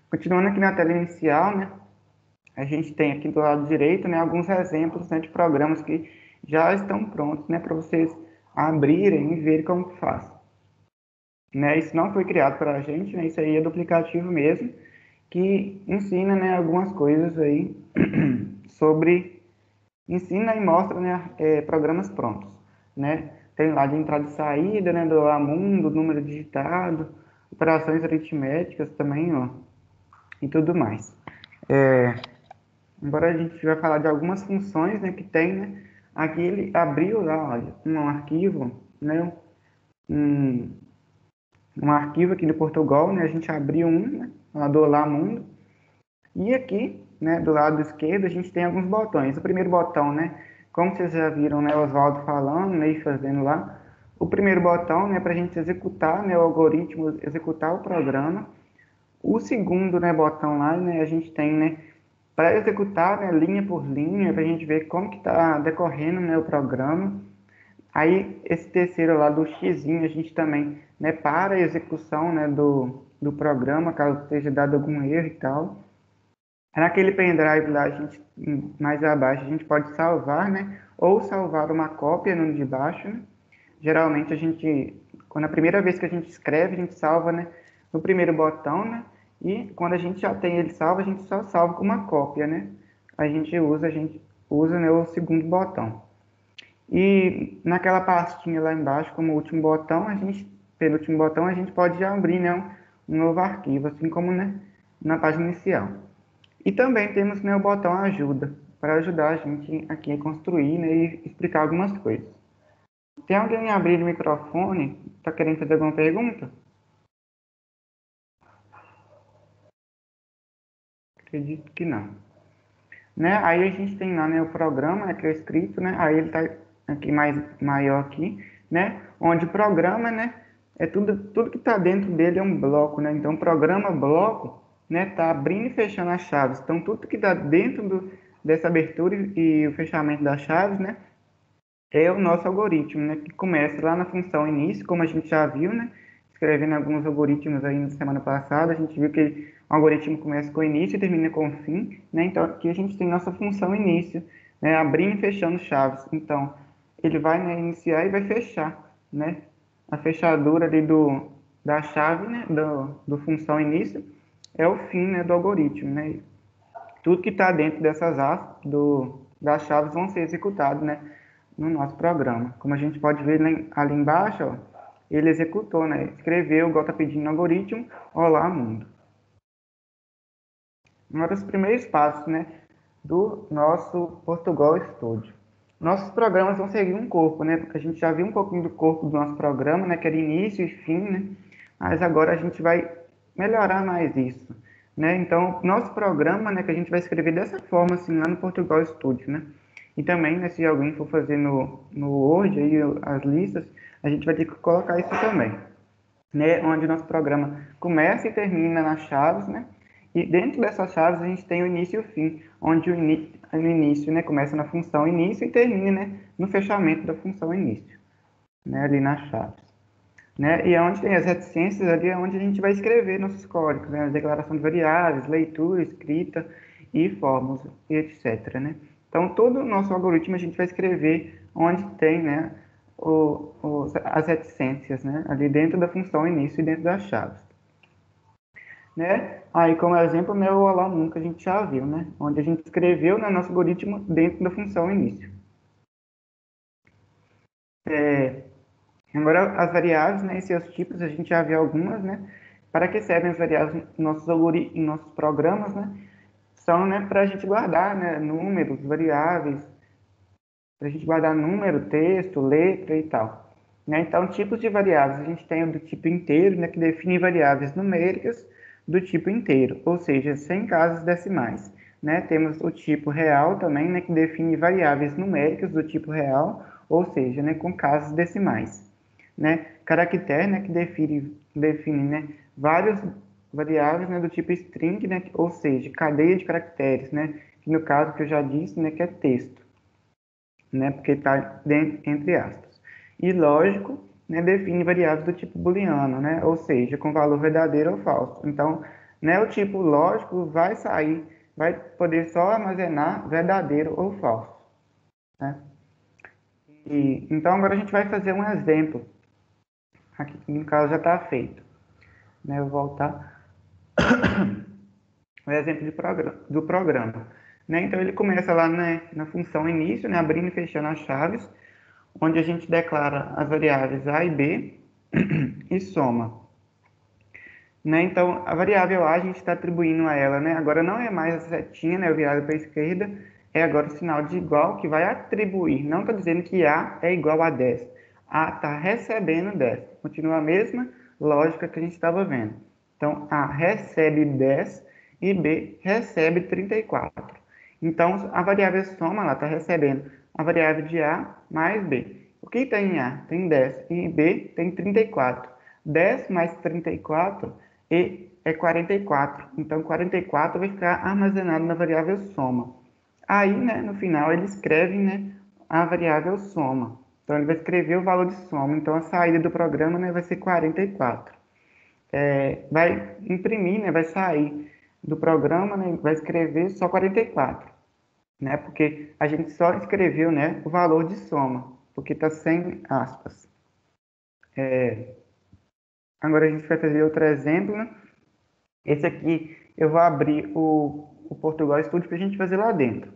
Continuando aqui na tela inicial, né, a gente tem aqui do lado direito, né, alguns exemplos, né, de programas que já estão prontos, né, para vocês abrirem e verem como que faz. Né, isso não foi criado para a gente, né, isso aí é do aplicativo mesmo, que ensina, né, algumas coisas aí sobre, ensina e mostra, né, programas prontos, né, tem lá de entrada e saída, né, do Amundo, número digitado, operações aritméticas também, ó, e tudo mais. Agora a gente vai falar de algumas funções, né, que tem, né, aqui ele abriu lá, olha, um arquivo, né, um arquivo aqui do Portugal, né, a gente abriu né, lá do Olá Mundo, e aqui, né, do lado esquerdo a gente tem alguns botões. O primeiro botão, né, como vocês já viram, né, Oswaldo falando, né, e fazendo lá, o primeiro botão, né, para a gente executar, né, o algoritmo, executar o programa. O segundo, né, botão lá, né, a gente tem, né, para executar, né, linha por linha, para a gente ver como que está decorrendo, né, o programa. Aí, esse terceiro lá do xizinho, a gente também, né, para a execução, né, do programa, caso esteja dado algum erro e tal. Naquele pendrive lá, a gente, mais abaixo, a gente pode salvar, né, ou salvar uma cópia no de baixo, né? Geralmente a gente, quando a primeira vez que a gente escreve, a gente salva, né, no primeiro botão, né? E quando a gente já tem ele salvo, a gente só salva com uma cópia, né? A gente usa, né, o segundo botão. E naquela pastinha lá embaixo, como último botão, penúltimo botão, a gente pode já abrir, né, um novo arquivo, assim como, né, na página inicial. E também temos, né, o botão ajuda, para ajudar a gente aqui a construir, né, e explicar algumas coisas. Tem alguém abrindo o microfone? Está querendo fazer alguma pergunta? Acredito que não. né? Aí a gente tem lá, né, o programa, né, que é escrito, né? Aí ele está aqui maior aqui, né? Onde o programa, né, é tudo que está dentro dele é um bloco, né? Então, o programa bloco, né, tá abrindo e fechando as chaves. Então, tudo que está dentro dessa abertura e o fechamento das chaves, né, é o nosso algoritmo, né, que começa lá na função início, como a gente já viu, né, escrevendo alguns algoritmos aí na semana passada, a gente viu que o algoritmo começa com início e termina com fim, né, então aqui a gente tem nossa função início, né, abrindo e fechando chaves, então ele vai, né, iniciar e vai fechar, né, a fechadura ali da chave, né, do função início é o fim, né, do algoritmo, né, tudo que está dentro dessas aspas das chaves vão ser executados, né, no nosso programa. Como a gente pode ver ali embaixo, ó, ele executou, né, escreveu, igual está pedindo no algoritmo, olá mundo. Um dos primeiros passos, né, do nosso Portugal Studio. Nossos programas vão seguir um corpo, né, porque a gente já viu um pouquinho do corpo do nosso programa, né, que era início e fim, né, mas agora a gente vai melhorar mais isso, né, então nosso programa, né, que a gente vai escrever dessa forma, assim, lá no Portugal Studio, né, e também, né, se alguém for fazer no Word, aí, as listas, a gente vai ter que colocar isso também, né, onde o nosso programa começa e termina nas chaves, né, e dentro dessas chaves a gente tem o início e o fim, onde o início, né, começa na função início e termina, né, no fechamento da função início, né, ali nas chaves. Né, e é onde tem as reticências, ali é onde a gente vai escrever nossos códigos, né, a declaração de variáveis, leitura, escrita e fórmulas, e etc. Né? Então, todo o nosso algoritmo a gente vai escrever onde tem, né, as reticências, né, ali dentro da função início e dentro das chaves. Né? Aí, como exemplo, né, o olá nunca a gente já viu, né, onde a gente escreveu, né, nosso algoritmo dentro da função início. Agora, as variáveis, né, e seus tipos, a gente já viu algumas, né? Para que servem as variáveis em nossos programas, né? São, né, para a gente guardar, né, números, variáveis, para a gente guardar número, texto, letra e tal. Né? Então, tipos de variáveis, a gente tem o do tipo inteiro, né, que define variáveis numéricas do tipo inteiro, ou seja, sem casas decimais. Né? Temos o tipo real também, né, que define variáveis numéricas do tipo real, ou seja, né, com casas decimais. Né? Caractere, né, que define, né, várias variáveis, né, do tipo string, né, ou seja, cadeia de caracteres, né, que no caso que eu já disse, né, que é texto, né, porque está entre aspas. E lógico, né, define variáveis do tipo booleano, né, ou seja, com valor verdadeiro ou falso. Então, né, o tipo lógico vai poder só armazenar verdadeiro ou falso. Né? Então, agora a gente vai fazer um exemplo. Aqui, no caso, já está feito. Né, eu vou voltar o exemplo do programa. Né? Então, ele começa lá, né, na função início, né, abrindo e fechando as chaves, onde a gente declara as variáveis A e B e soma. Né? Então, a variável A a gente está atribuindo a ela, né? Agora não é mais a setinha, né, virada para a esquerda, é agora o sinal de igual que vai atribuir. Não está dizendo que A é igual a 10. A está recebendo 10. Continua a mesma lógica que a gente estava vendo. Então, A recebe 10 e B recebe 34. Então, a variável soma, ela está recebendo a variável de A mais B. O que tem em A? Tem 10 e B tem 34. 10 mais 34 é 44. Então, 44 vai ficar armazenado na variável soma. Aí, né, no final, ele escreve, né, a variável soma. Então, ele vai escrever o valor de soma. Então, a saída do programa, né, vai ser 44. Vai imprimir, né, vai sair do programa, né, vai escrever só 44. Né, porque a gente só escreveu, né, o valor de soma, porque está sem aspas. Agora a gente vai fazer outro exemplo, né? Esse aqui eu vou abrir o Portugal Studio para a gente fazer lá dentro.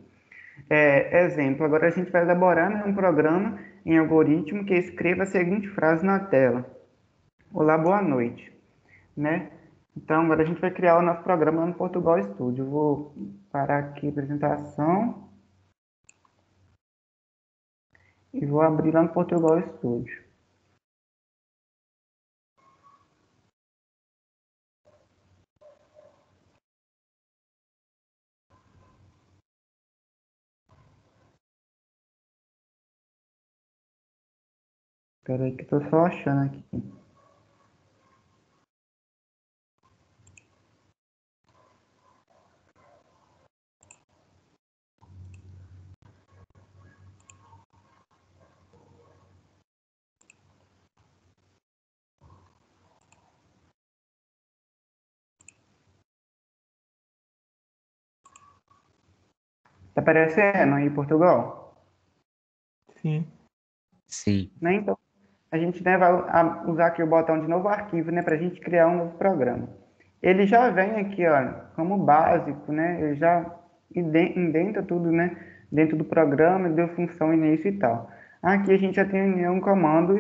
Exemplo, agora a gente vai elaborar, né, um programa em algoritmo que escreva a seguinte frase na tela. Olá, boa noite. Né? Então, agora a gente vai criar o nosso programa no Portugal Studio. Eu vou parar aqui a apresentação e vou abrir lá no Portugal Studio. Espera aí que eu tô só achando aqui. Tá aparecendo aí Portugal? Sim. Sim. Né? Então, a gente, né, vai usar aqui o botão de novo arquivo, né, para a gente criar um novo programa. Ele já vem aqui, ó, como básico, né? Ele já indenta tudo, né, dentro do programa, deu função início e tal. Aqui a gente já tem um comando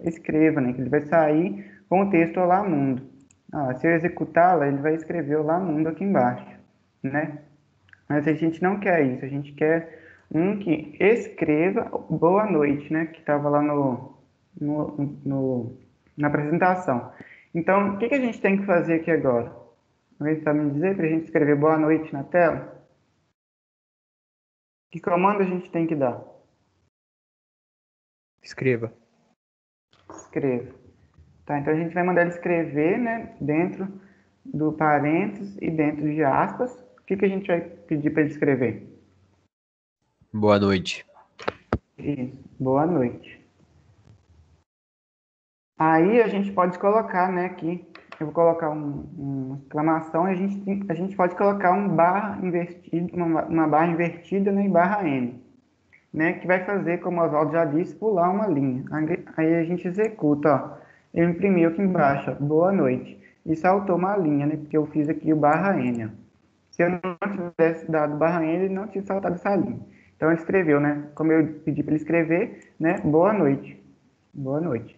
escreva, né, que ele vai sair com o texto olá mundo. Ah, se eu executá-la, ele vai escrever olá mundo aqui embaixo, né? Mas a gente não quer isso, a gente quer um que escreva boa noite, né? Que estava lá no, no- na apresentação. Então, o que a gente tem que fazer aqui agora? Alguém sabe me dizer para a gente escrever boa noite na tela? Que comando a gente tem que dar? Escreva. Escreva. Tá, então a gente vai mandar ele escrever, né? Dentro do parênteses e dentro de aspas. O que a gente vai pedir para ele escrever? Boa noite. Isso, boa noite. Aí a gente pode colocar, né, aqui, eu vou colocar uma exclamação, e a gente pode colocar um barra invertido, uma barra invertida, né, e barra N, né, que vai fazer, como o Oswaldo já disse, pular uma linha. Aí a gente executa, ó, ele imprimiu aqui embaixo, ó, boa noite, e saltou uma linha, né, porque eu fiz aqui o barra N, ó. Se eu não tivesse dado barra N, ele não tinha saltado essa linha. Então ele escreveu, né, como eu pedi para ele escrever, né, boa noite, boa noite.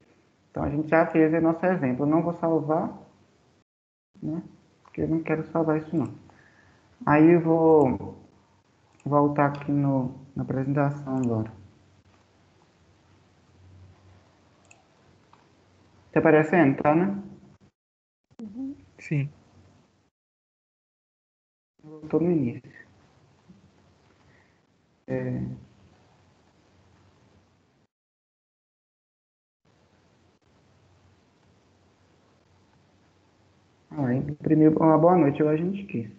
Então, a gente já fez o nosso exemplo. Eu não vou salvar, né? Porque eu não quero salvar isso, não. Aí eu vou voltar aqui na apresentação agora. Tá aparecendo, tá, né? Sim. Eu tô no início. Aí, imprimiu uma boa noite, eu a gente quis.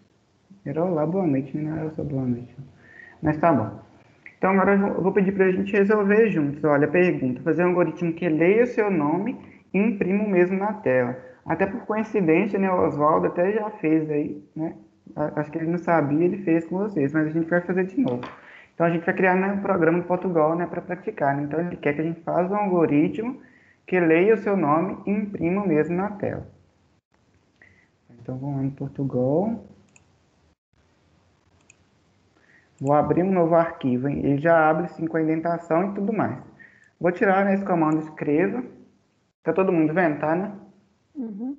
Era olá, boa noite, não era só boa noite. Mas tá bom. Então, agora eu vou pedir para a gente resolver juntos. Olha, pergunta: fazer um algoritmo que leia o seu nome e imprima o mesmo na tela. Até por coincidência, né, o Oswaldo até já fez aí, né? Acho que ele não sabia, ele fez com vocês, mas a gente vai fazer de novo. Então, a gente vai criar, né, um programa de Portugal, né, para praticar, né? Então, ele quer que a gente faça um algoritmo que leia o seu nome e imprima o mesmo na tela. Então, vamos lá em Portugal. Vou abrir um novo arquivo, hein? Ele já abre assim, com a indentação e tudo mais. Vou tirar nesse comando escreva. Tá todo mundo vendo, tá, né? Uhum.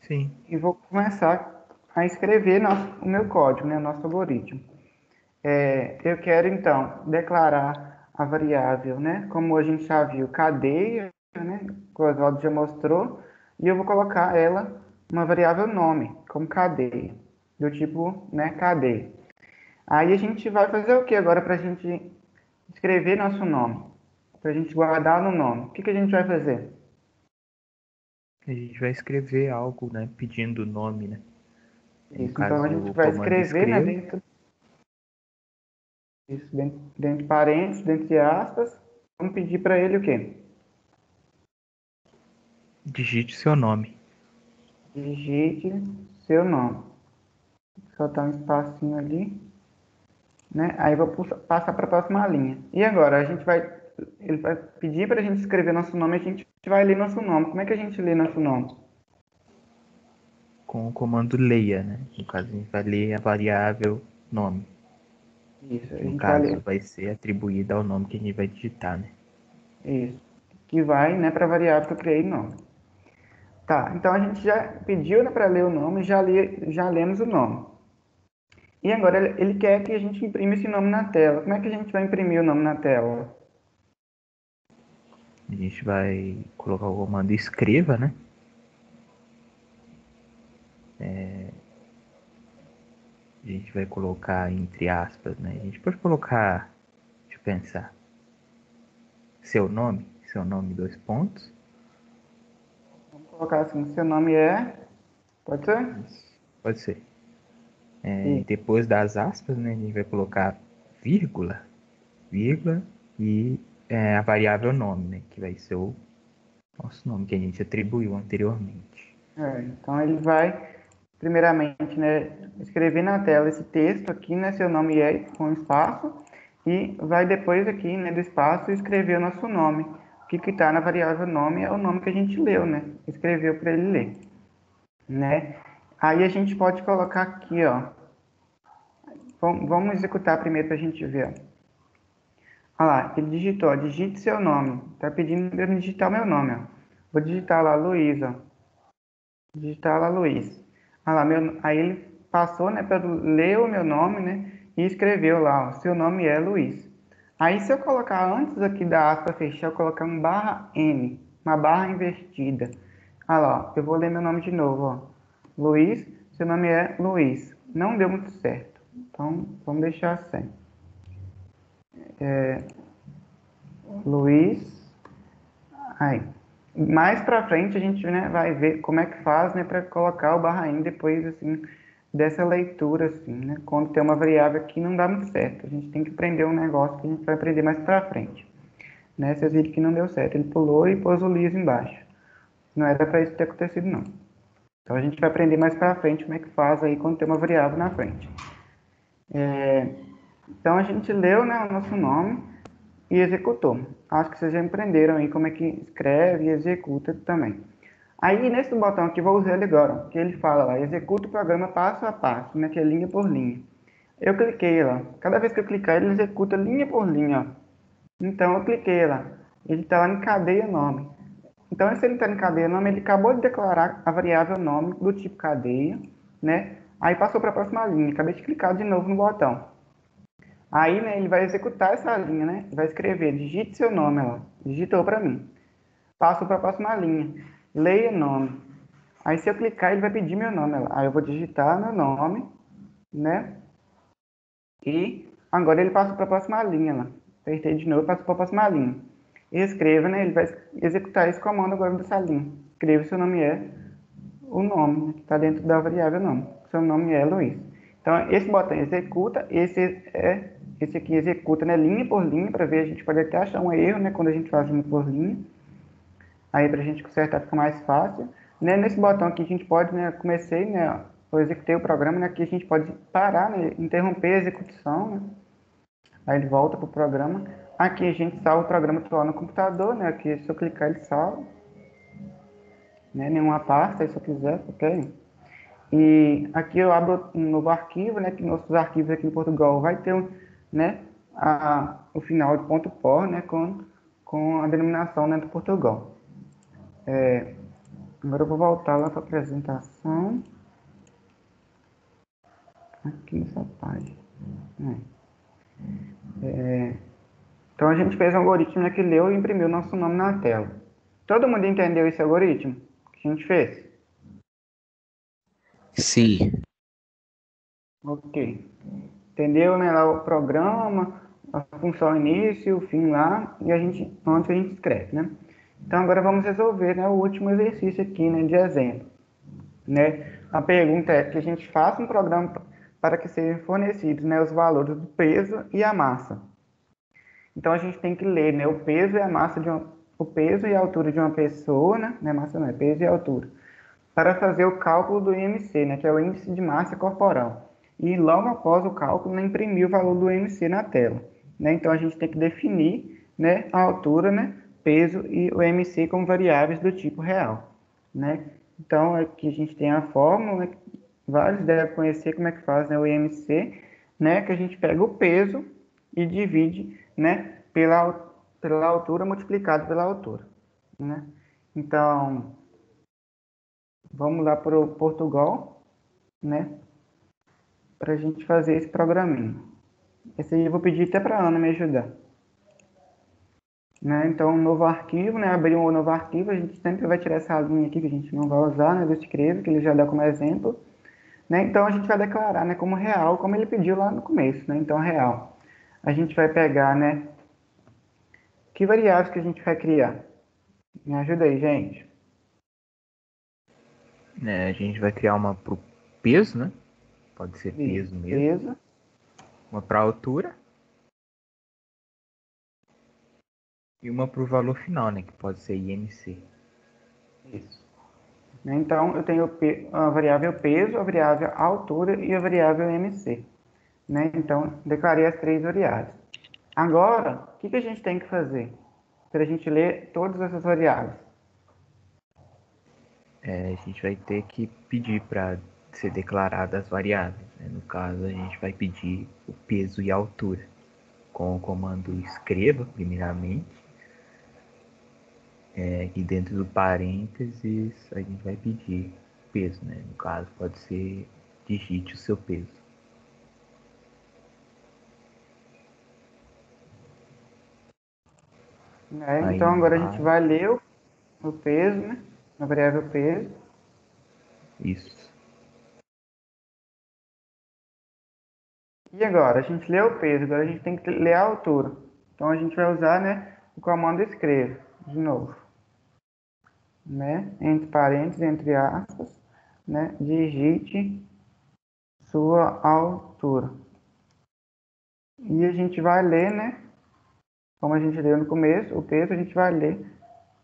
Sim. E vou começar a escrever o meu código, né? Nosso algoritmo. Eu quero, então, declarar a variável, né? Como a gente já viu, cadeia, né? Que o Oswaldo já mostrou. E eu vou colocar ela, uma variável nome, como cadeia. Do tipo, né? Cadeia. Aí a gente vai fazer o que agora para a gente escrever nosso nome? Para a gente guardar no nome. O que a gente vai fazer? A gente vai escrever algo, né? Pedindo o nome, né? No Isso. Então a caso, gente o vai comando escrever, né, escreva. dentro de parênteses, dentro de aspas. Vamos pedir para ele o quê? Digite seu nome. Digite seu nome. Só dar um espacinho ali, né? Aí vou passar para a próxima linha. E agora ele vai pedir para a gente escrever nosso nome. A gente vai ler nosso nome. Como é que a gente lê nosso nome? Com o comando leia, né? No caso, a gente vai ler a variável nome. Isso. A Que no gente vai caso ler. vai ser atribuída ao nome que a gente vai digitar, né? Isso. Que vai, né, para a variável que eu criei nome. Tá, então a gente já pediu, né, para ler o nome, já lemos o nome. E agora ele quer que a gente imprima esse nome na tela. Como é que a gente vai imprimir o nome na tela? A gente vai colocar o comando escreva, né? A gente vai colocar entre aspas, né? A gente pode colocar, deixa eu pensar, seu nome, seu nome, dois pontos. Vamos colocar assim, seu nome é... Pode ser? Pode ser. Sim. Depois das aspas, né, a gente vai colocar vírgula e a variável nome, né, que vai ser o nosso nome que a gente atribuiu anteriormente. Então ele vai, primeiramente, né, escrever na tela esse texto aqui, né, seu nome é com espaço, e vai depois aqui, né, do espaço, escrever o nosso nome. O que está na variável nome é o nome que a gente leu, né, escreveu para ele ler, né. Aí a gente pode colocar aqui, ó, vamos executar primeiro para a gente ver, ó. Olha lá, ele digitou, ó, digite seu nome, tá pedindo para eu digitar o meu nome, ó. Vou digitar lá, Luiz, ó. Digitar lá, Luiz. Ah lá, aí ele passou, né, para ler o meu nome, né, e escreveu lá, ó, seu nome é Luiz. Aí se eu colocar antes aqui da aspa fechar, eu colocar um barra N, uma barra invertida. Ah lá, ó, eu vou ler meu nome de novo, ó. Luiz, seu nome é Luiz. Não deu muito certo. Então, vamos deixar assim. Luiz. Aí. Mais para frente a gente, né, vai ver como é que faz, né, para colocar o barra N depois assim dessa leitura assim, né? Quando tem uma variável aqui não dá muito certo. A gente tem que aprender um negócio que a gente vai aprender mais para frente, né? Vocês viram que não deu certo. Ele pulou e pôs o Luiz embaixo. Não era para isso ter acontecido não. Então a gente vai aprender mais para frente como é que faz aí quando tem uma variável na frente. Então a gente leu, né, o nosso nome e executou. Acho que vocês já aprenderam aí como é que escreve e executa também. Aí nesse botão aqui, vou usar ele agora, que ele fala lá, executa o programa passo a passo, né, que é linha por linha. Eu cliquei lá, cada vez que eu clicar ele executa linha por linha, ó. Então eu cliquei lá, ele está lá em cadeia nome. Então se ele está em cadeia nome, ele acabou de declarar a variável nome do tipo cadeia, né, aí passou para a próxima linha, acabei de clicar de novo no botão. Aí, né, ele vai executar essa linha, né? Vai escrever, digite seu nome lá. Digitou para mim. Passo para a próxima linha. Leia nome. Aí, se eu clicar, ele vai pedir meu nome lá. Aí, eu vou digitar meu nome, né? E agora ele passa para a próxima linha lá. Apertei de novo, passou para a próxima linha. E escreva, né? Ele vai executar esse comando agora dessa linha. Escreva seu nome é o nome, né, que está dentro da variável nome. Seu nome é Luiz. Então, esse botão executa, esse aqui executa, né, linha por linha, para ver, a gente pode até achar um erro, né, quando a gente faz linha por linha. Aí, para a gente consertar, fica mais fácil. Né, nesse botão aqui, a gente pode, né, comecei, né, eu executei o programa, né, aqui a gente pode parar, né, interromper a execução, né. Aí ele volta para o programa. Aqui a gente salva o programa atual no computador, né, aqui se eu clicar ele salva. Né, nenhuma pasta, aí se eu quiser, ok? E aqui eu abro um novo arquivo, né, que nossos arquivos aqui em Portugal vai ter, né, o final de ponto .por, né, com a denominação, né, do Portugal. Agora eu vou voltar lá para a apresentação. Aqui nessa página. Então a gente fez um algoritmo, né, que leu e imprimiu nosso nome na tela. Todo mundo entendeu esse algoritmo que a gente fez? Sim. Ok. Entendeu, né, lá o programa, a função início, o fim lá, e onde a gente escreve, né? Então agora vamos resolver, né, o último exercício aqui, né, de exemplo, né? A pergunta é que a gente faça um programa para que sejam fornecidos, né, os valores do peso e a massa. Então a gente tem que ler, né, o peso e a massa o peso e a altura de uma pessoa, né, não é massa não, é peso e altura, para fazer o cálculo do IMC, né, que é o índice de massa corporal. E logo após o cálculo, né, imprimir o valor do IMC na tela. Né? Então a gente tem que definir, né, a altura, né, peso e o IMC como variáveis do tipo real. Né? Então aqui a gente tem a fórmula, né, vários devem conhecer como é que faz, né, o IMC, né, que a gente pega o peso e divide, né, pela altura multiplicado pela altura. Né? Então, vamos lá para o Portugal, né? Para a gente fazer esse programinha. Esse aí eu vou pedir até para a Ana me ajudar. Né? Então, um novo arquivo, né? Abrir um novo arquivo, a gente sempre vai tirar essa linha aqui que a gente não vai usar, né? Do escreve, que ele já dá como exemplo. Né? Então, a gente vai declarar, né, como real, como ele pediu lá no começo, né? Então, real. A gente vai pegar, né? Que variáveis que a gente vai criar? Me ajuda aí, gente. A gente vai criar uma pro peso, né? Pode ser peso mesmo. Peso. Uma para altura. E uma para o valor final, né? Que pode ser IMC. Isso. Então, eu tenho a variável peso, a variável altura e a variável IMC. Né? Então, declarei as 3 variáveis. Agora, o que a gente tem que fazer para a gente ler todas essas variáveis? A gente vai ter que pedir para ser declaradas as variáveis. Né? No caso, a gente vai pedir o peso e a altura. Com o comando escreva, primeiramente. E dentro do parênteses, a gente vai pedir peso. Né? No caso, pode ser digite o seu peso. Então, agora a gente vai ler o peso, né? A variável peso. Isso. E agora? A gente leu o peso, agora a gente tem que ler a altura. Então, a gente vai usar, né, o comando escreva, de novo. Né? Entre parênteses, entre aspas, né? Digite sua altura. E a gente vai ler, né? Como a gente leu no começo, o peso, a gente vai ler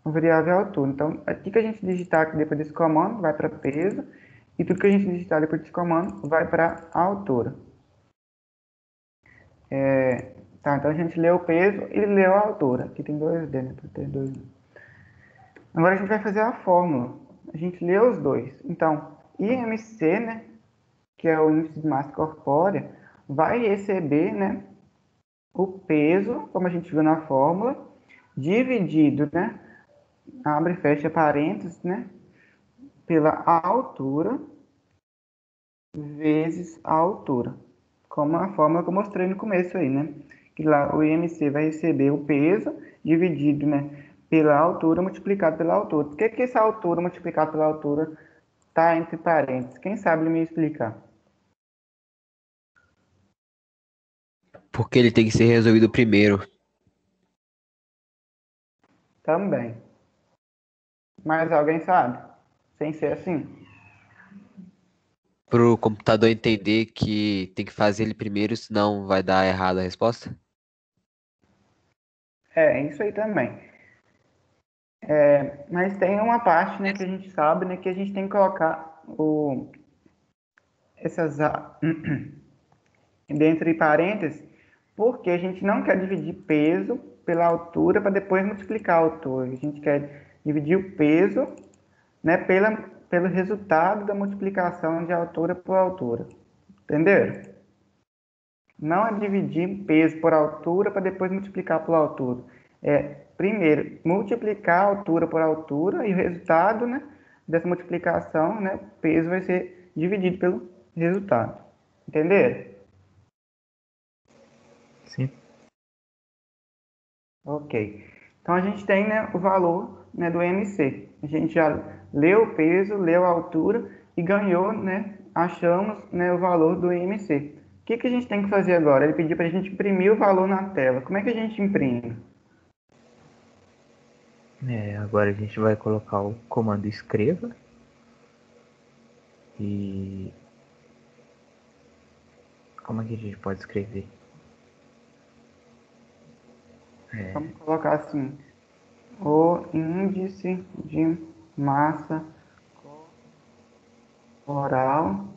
a variável altura. Então, aqui que a gente digitar aqui depois desse comando, vai para peso. E tudo que a gente digitar depois desse comando, vai para altura. Tá, então a gente leu o peso e leu a altura. Aqui tem 2D, né? Para ter 2. Agora a gente vai fazer a fórmula. A gente leu os dois. Então, IMC, né? Que é o índice de massa corpórea, vai receber, né? O peso, como a gente viu na fórmula, dividido, né? Abre e fecha parênteses, né? Pela altura vezes a altura. Como a fórmula que eu mostrei no começo aí, né? Que lá o IMC vai receber o peso dividido, né? Pela altura multiplicado pela altura. Por que essa altura multiplicada pela altura está entre parênteses? Quem sabe me explicar? Porque ele tem que ser resolvido primeiro. Também. Mas alguém sabe? Sem ser assim? Para o computador entender que tem que fazer ele primeiro, senão vai dar errado a resposta? Isso aí também. Mas tem uma parte, né, que a gente sabe, né, que a gente tem que colocar essas dentro de parênteses, porque a gente não quer dividir peso pela altura para depois multiplicar a altura. A gente quer dividir o peso, né, pelo resultado da multiplicação de altura por altura. Entenderam? Não é dividir peso por altura para depois multiplicar por altura. Primeiro, multiplicar a altura por altura e o resultado, né, dessa multiplicação, né, peso vai ser dividido pelo resultado. Entenderam? Sim. Ok. Então, a gente tem, né, o valor, né, do MC. A gente já leu o peso, leu a altura e ganhou, né, achamos, né, o valor do IMC. O que a gente tem que fazer agora? Ele pediu para a gente imprimir o valor na tela. Como é que a gente imprime? Agora a gente vai colocar o comando escreva. E como é que a gente pode escrever? Vamos colocar assim, o índice de massa corporal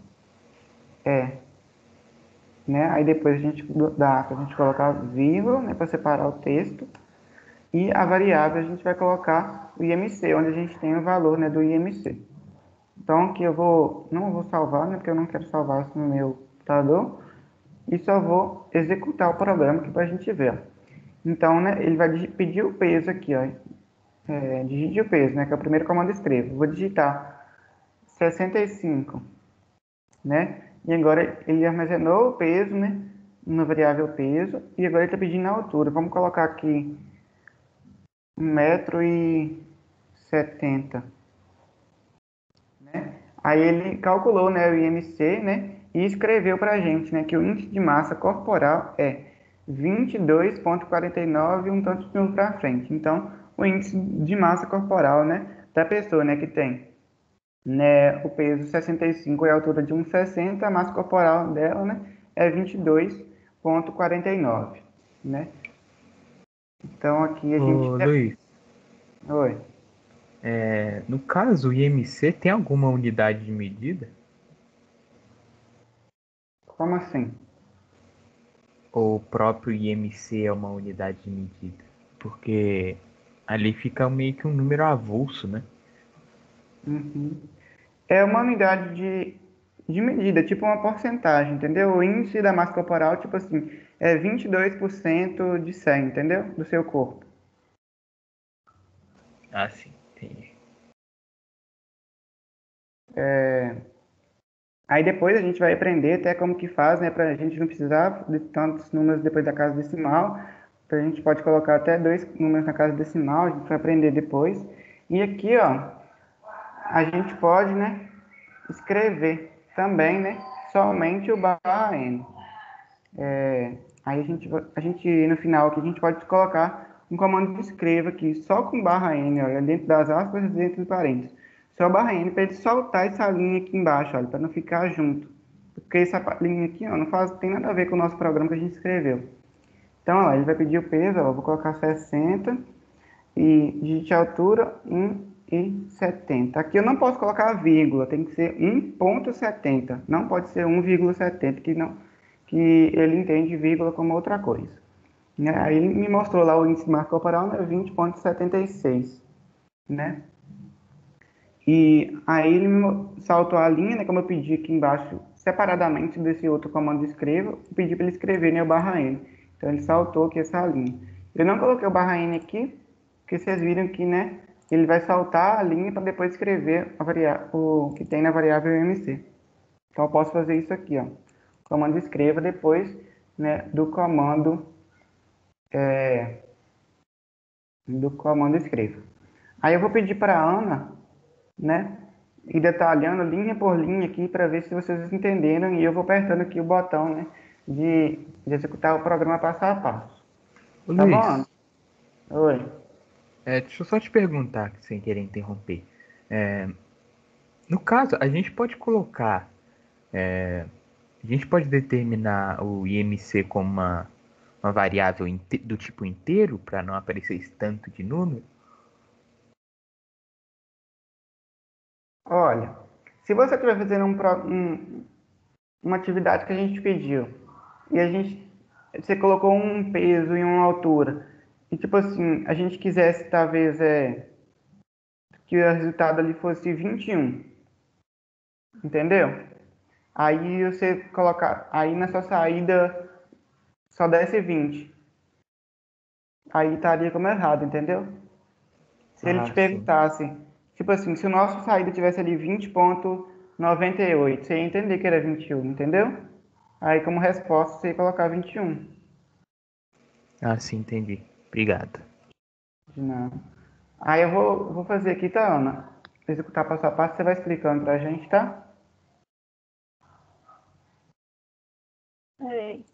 né? Aí depois a gente dá para a gente colocar vírgula, né, para separar o texto. E a variável a gente vai colocar o IMC, onde a gente tem o valor, né, do IMC. Então aqui não vou salvar, né, porque eu não quero salvar isso no meu computador. E só vou executar o programa aqui para a gente ver. Então, né, ele vai pedir o peso aqui, ó. Digite o peso, né, que é o primeiro comando escrevo. Vou digitar 65, né? E agora ele armazenou o peso, né, na variável peso, e agora ele está pedindo a altura. Vamos colocar aqui 1,70 m, né? Aí ele calculou, né, o IMC, né, e escreveu para a gente, né, que o índice de massa corporal é 22,49 um tanto de número para frente. Então, o índice de massa corporal, né, da pessoa, né, que tem, né, o peso 65 e a altura de 1,60, a massa corporal dela, né, é 22,49, né? Então, aqui a gente... Ô, Luiz, Oi. no caso, o IMC tem alguma unidade de medida? Como assim? Ou o próprio IMC é uma unidade de medida? Porque ali fica meio que um número avulso, né? Uhum. É uma unidade de medida, tipo uma porcentagem, entendeu? O índice da massa corporal, tipo assim, é 22% de 100, entendeu? Do seu corpo. Ah, sim, entendi. Aí depois a gente vai aprender até como que faz, né? Pra gente não precisar de tantos números depois da casa decimal. A gente pode colocar até 2 números na casa decimal, a gente vai aprender depois. E aqui, ó, a gente pode, né, escrever também, né, somente o barra N. Aí a gente, no final aqui, a gente pode colocar um comando de escreva aqui, só com barra N, olha, dentro das aspas, dentro do parênteses. Só barra N para ele soltar essa linha aqui embaixo, olha, para não ficar junto. Porque essa linha aqui, ó, não tem nada a ver com o nosso programa que a gente escreveu. Então, ó, ele vai pedir o peso, ó, vou colocar 60 e digite a altura 1,70. Aqui eu não posso colocar vírgula, tem que ser 1,70. Não pode ser 1,70, que ele entende vírgula como outra coisa. Né? Aí ele me mostrou lá o índice de massa corporal, né, 20,76, né? E aí ele me saltou a linha, né, como eu pedi aqui embaixo, separadamente desse outro comando de escreva, eu pedi para ele escrever, né, o barra N. Então ele saltou aqui essa linha. Eu não coloquei o barra N aqui, porque vocês viram que, né, ele vai saltar a linha para depois escrever o que tem na variável MC. Então eu posso fazer isso aqui, ó. Comando escreva depois, né, do comando escreva. Aí eu vou pedir para a Ana, né, ir detalhando linha por linha aqui para ver se vocês entenderam e eu vou apertando aqui o botão, né, de executar o programa passo a passo. Ô, Tá bom, Ana? Luiz, Oi. deixa eu só te perguntar, sem querer interromper. No caso, a gente pode colocar, a gente pode determinar o IMC como uma variável do tipo inteiro, para não aparecer esse tanto de número? Olha, se você estiver fazendo uma atividade que a gente pediu e você colocou um peso e uma altura e tipo assim, a gente quisesse talvez que o resultado ali fosse 21, entendeu? Aí você colocar, aí na sua saída só desce 20. Aí estaria como errado, entendeu? Se ele te Ah, sim. perguntasse, tipo assim, se o nosso saída tivesse ali 20,98, você ia entender que era 21, entendeu? Aí como resposta você ia colocar 21. Ah, sim, entendi. Obrigado. Não. Aí eu vou fazer aqui, tá, Ana? Executar passo a passo, você vai explicando pra gente, tá? Peraí.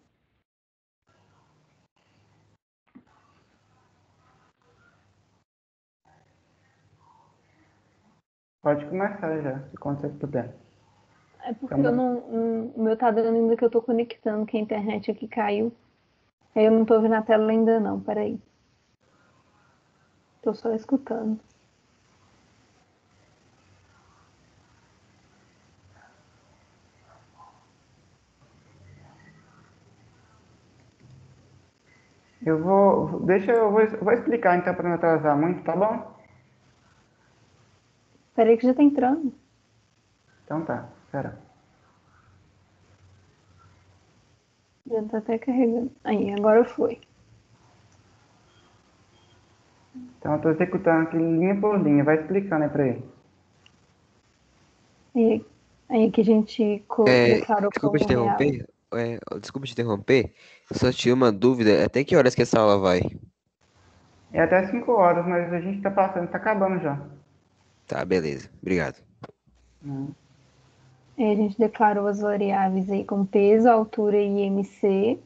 Pode começar já, quando você puder. É porque eu Então, o meu tá dando ainda que eu tô conectando, que a internet aqui caiu. Aí eu não tô vendo a tela ainda não, peraí. Tô só escutando. vou explicar então para não atrasar muito, tá bom? Peraí que já tá entrando. Então tá, espera. Já tá até carregando. Aí, agora foi. Então eu tô executando aqui linha por linha, vai explicando aí pra ele. Aí que a gente declarou Desculpa te como real. interromper. Desculpa te interromper. Só tinha uma dúvida. Até que horas que essa aula vai? É até 5 horas, mas a gente tá passando, tá acabando já. Tá, beleza. Obrigado. Aí a gente declarou as variáveis aí com peso, altura e IMC.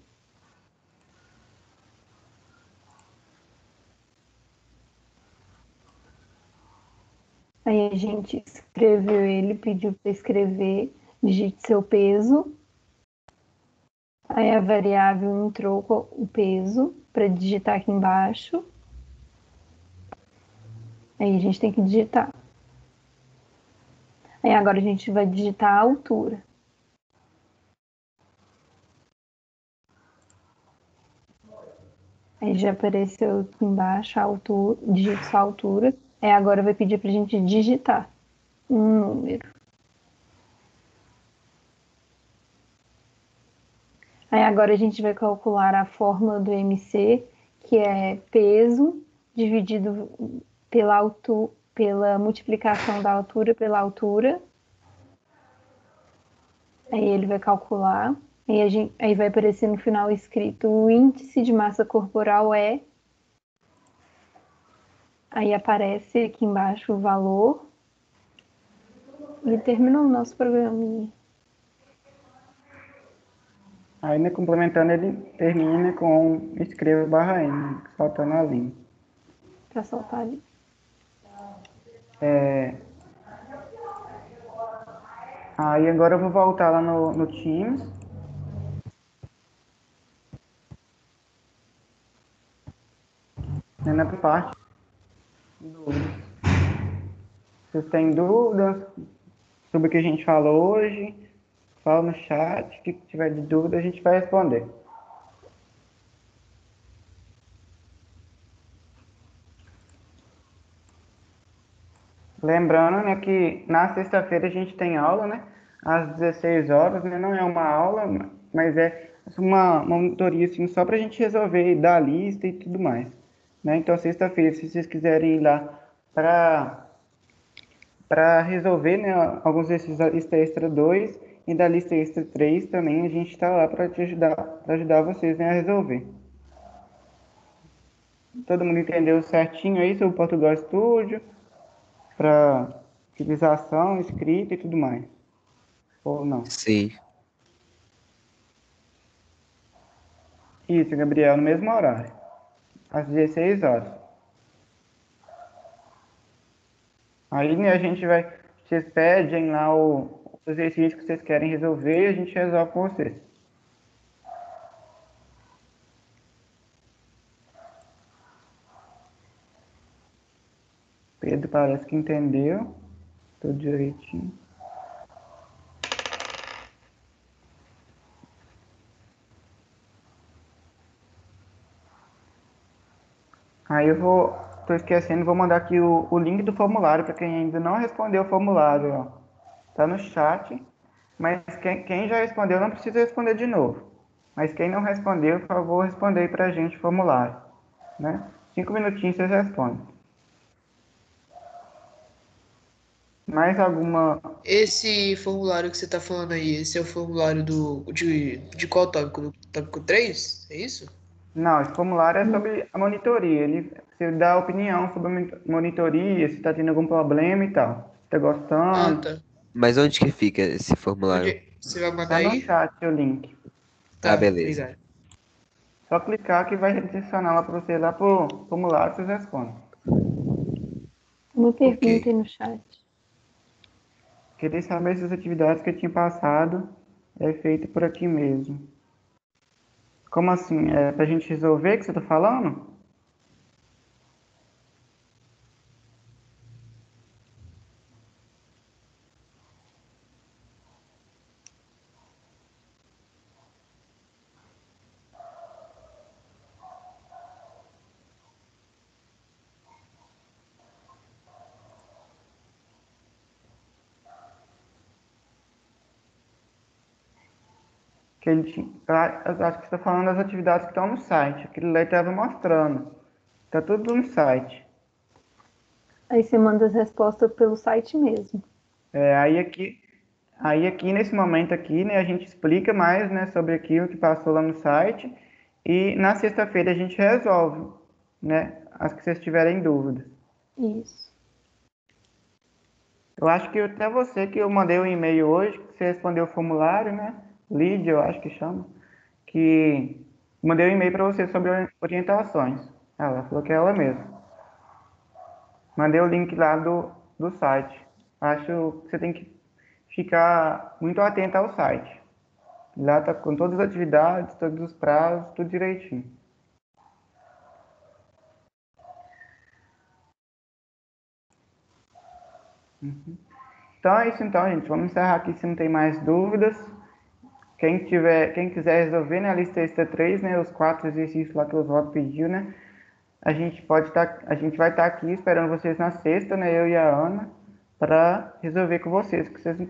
Aí a gente escreveu ele, pediu para escrever, digite seu peso. Aí a variável entrou com o peso para digitar aqui embaixo. Aí a gente tem que digitar. Aí agora a gente vai digitar a altura. Aí já apareceu aqui embaixo a altura, digite sua altura. Aí agora vai pedir para a gente digitar um número. Aí agora a gente vai calcular a fórmula do MC, que é peso dividido pela multiplicação da altura pela altura. Aí ele vai calcular. Aí vai aparecer no final escrito o índice de massa corporal é. Aí aparece aqui embaixo o valor. E terminou o nosso programinha. Ainda complementando, ele termina com escreva barra N, saltando a linha. Para soltar ali. Aí agora eu vou voltar lá no Teams. Na parte dúvidas. Se vocês têm dúvidas sobre o que a gente falou hoje, fala no chat. O que tiver de dúvida, a gente vai responder. Lembrando, né, que na sexta-feira a gente tem aula, né, às 16 horas, né, não é uma aula, mas é uma monitoria, assim, só para a gente resolver, dar a lista e tudo mais, né, então sexta-feira, se vocês quiserem ir lá para resolver, né, alguns exercícios da lista extra 2 e da lista extra 3 também, a gente está lá para te ajudar, para ajudar vocês, né, a resolver. Todo mundo entendeu certinho aí sobre o Portugal Studio? Para utilização, escrita e tudo mais. Ou não? Sim. Isso, Gabriel, no mesmo horário. Às 16 horas. Aí, né, a gente vai... Vocês pedem lá o exercício que vocês querem resolver e a gente resolve com vocês. Pedro parece que entendeu. Tudo direitinho. Aí eu vou... Tô esquecendo, vou mandar aqui o link do formulário para quem ainda não respondeu o formulário, ó. Tá no chat. Mas quem já respondeu não precisa responder de novo. Mas quem não respondeu, por favor, responda aí pra gente o formulário. Né? 5 minutinhos vocês respondem. Mais alguma... Esse formulário que você tá falando aí, esse é o formulário de qual tópico? Do tópico 3? É isso? Não, esse formulário é sobre a monitoria. Ele, você dá opinião sobre a monitoria, se está tendo algum problema e tal. Se está Ah, gostando. tá. Mas onde que fica esse formulário? Você vai mandar Tá no aí? chat o link. Ah, Tá, beleza. obrigado. Só clicar que vai redirecionar lá para você, lá pro formulário, vocês respondem. Uma Ok. pergunta aí no chat. Queria saber se as atividades que eu tinha passado é feita por aqui mesmo. Como assim? É pra gente resolver que você tá falando? Que ele tinha, eu acho que você está falando das atividades que estão no site. Aquilo lá estava mostrando. Tá tudo no site. Aí você manda as respostas pelo site mesmo. É, aí aqui nesse momento aqui, né, a gente explica mais, né, sobre aquilo que passou lá no site e na sexta-feira a gente resolve, né, as que vocês tiverem dúvidas. Isso. Eu acho que até você que eu mandei um e-mail hoje, que você respondeu o formulário, né, Lídia, eu acho que chama, que mandei um e-mail para você sobre orientações. Ela falou que é ela mesma. Mandei o link lá do site. Acho que você tem que ficar muito atento ao site. Lá tá com todas as atividades, todos os prazos, tudo direitinho. Então é isso então, gente. Vamos encerrar aqui se não tem mais dúvidas. Quem quiser resolver, né, a lista extra 3, né, os 4 exercícios lá que o Oswaldo pediu, né, a gente vai estar aqui esperando vocês na sexta, né, eu e a Ana, para resolver com vocês, que vocês não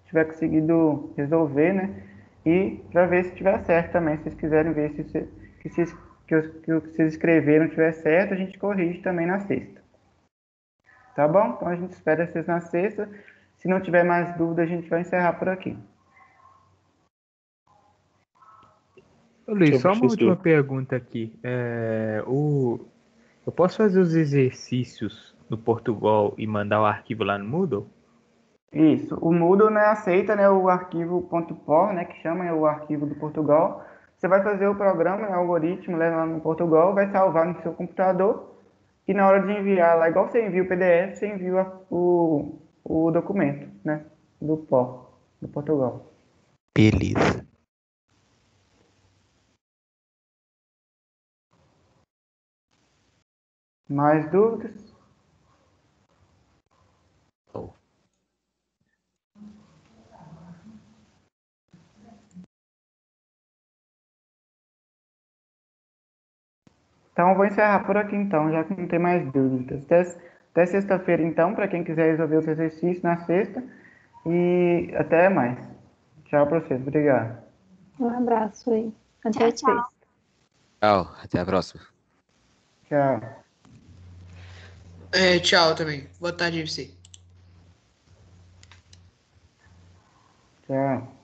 tiver conseguido resolver, né, e para ver se tiver certo também, se vocês quiserem ver que o que vocês escreveram tiver certo, a gente corrige também na sexta. Tá bom? Então a gente espera vocês na sexta. Se não tiver mais dúvida, a gente vai encerrar por aqui. Ô, Luiz, só uma Professor. última pergunta aqui. Eu posso fazer os exercícios no Portugal e mandar o arquivo lá no Moodle? Isso. O Moodle, né, aceita, né, o arquivo .por, né, que chama, o arquivo do Portugal. Você vai fazer o programa, né, o algoritmo, leva lá no Portugal, vai salvar no seu computador e na hora de enviar lá, igual você envia o PDF, você envia o documento, né, do Portugal. Beleza. Mais dúvidas? Oh. Então, eu vou encerrar por aqui, então, já que não tem mais dúvidas. Até sexta-feira, então, para quem quiser resolver os exercícios na sexta. E até mais. Tchau para vocês. Obrigado. Um abraço aí. Até Tchau, tchau. sexta. Tchau, até a próxima. Tchau. Tchau também. Boa tarde pra você. Tchau.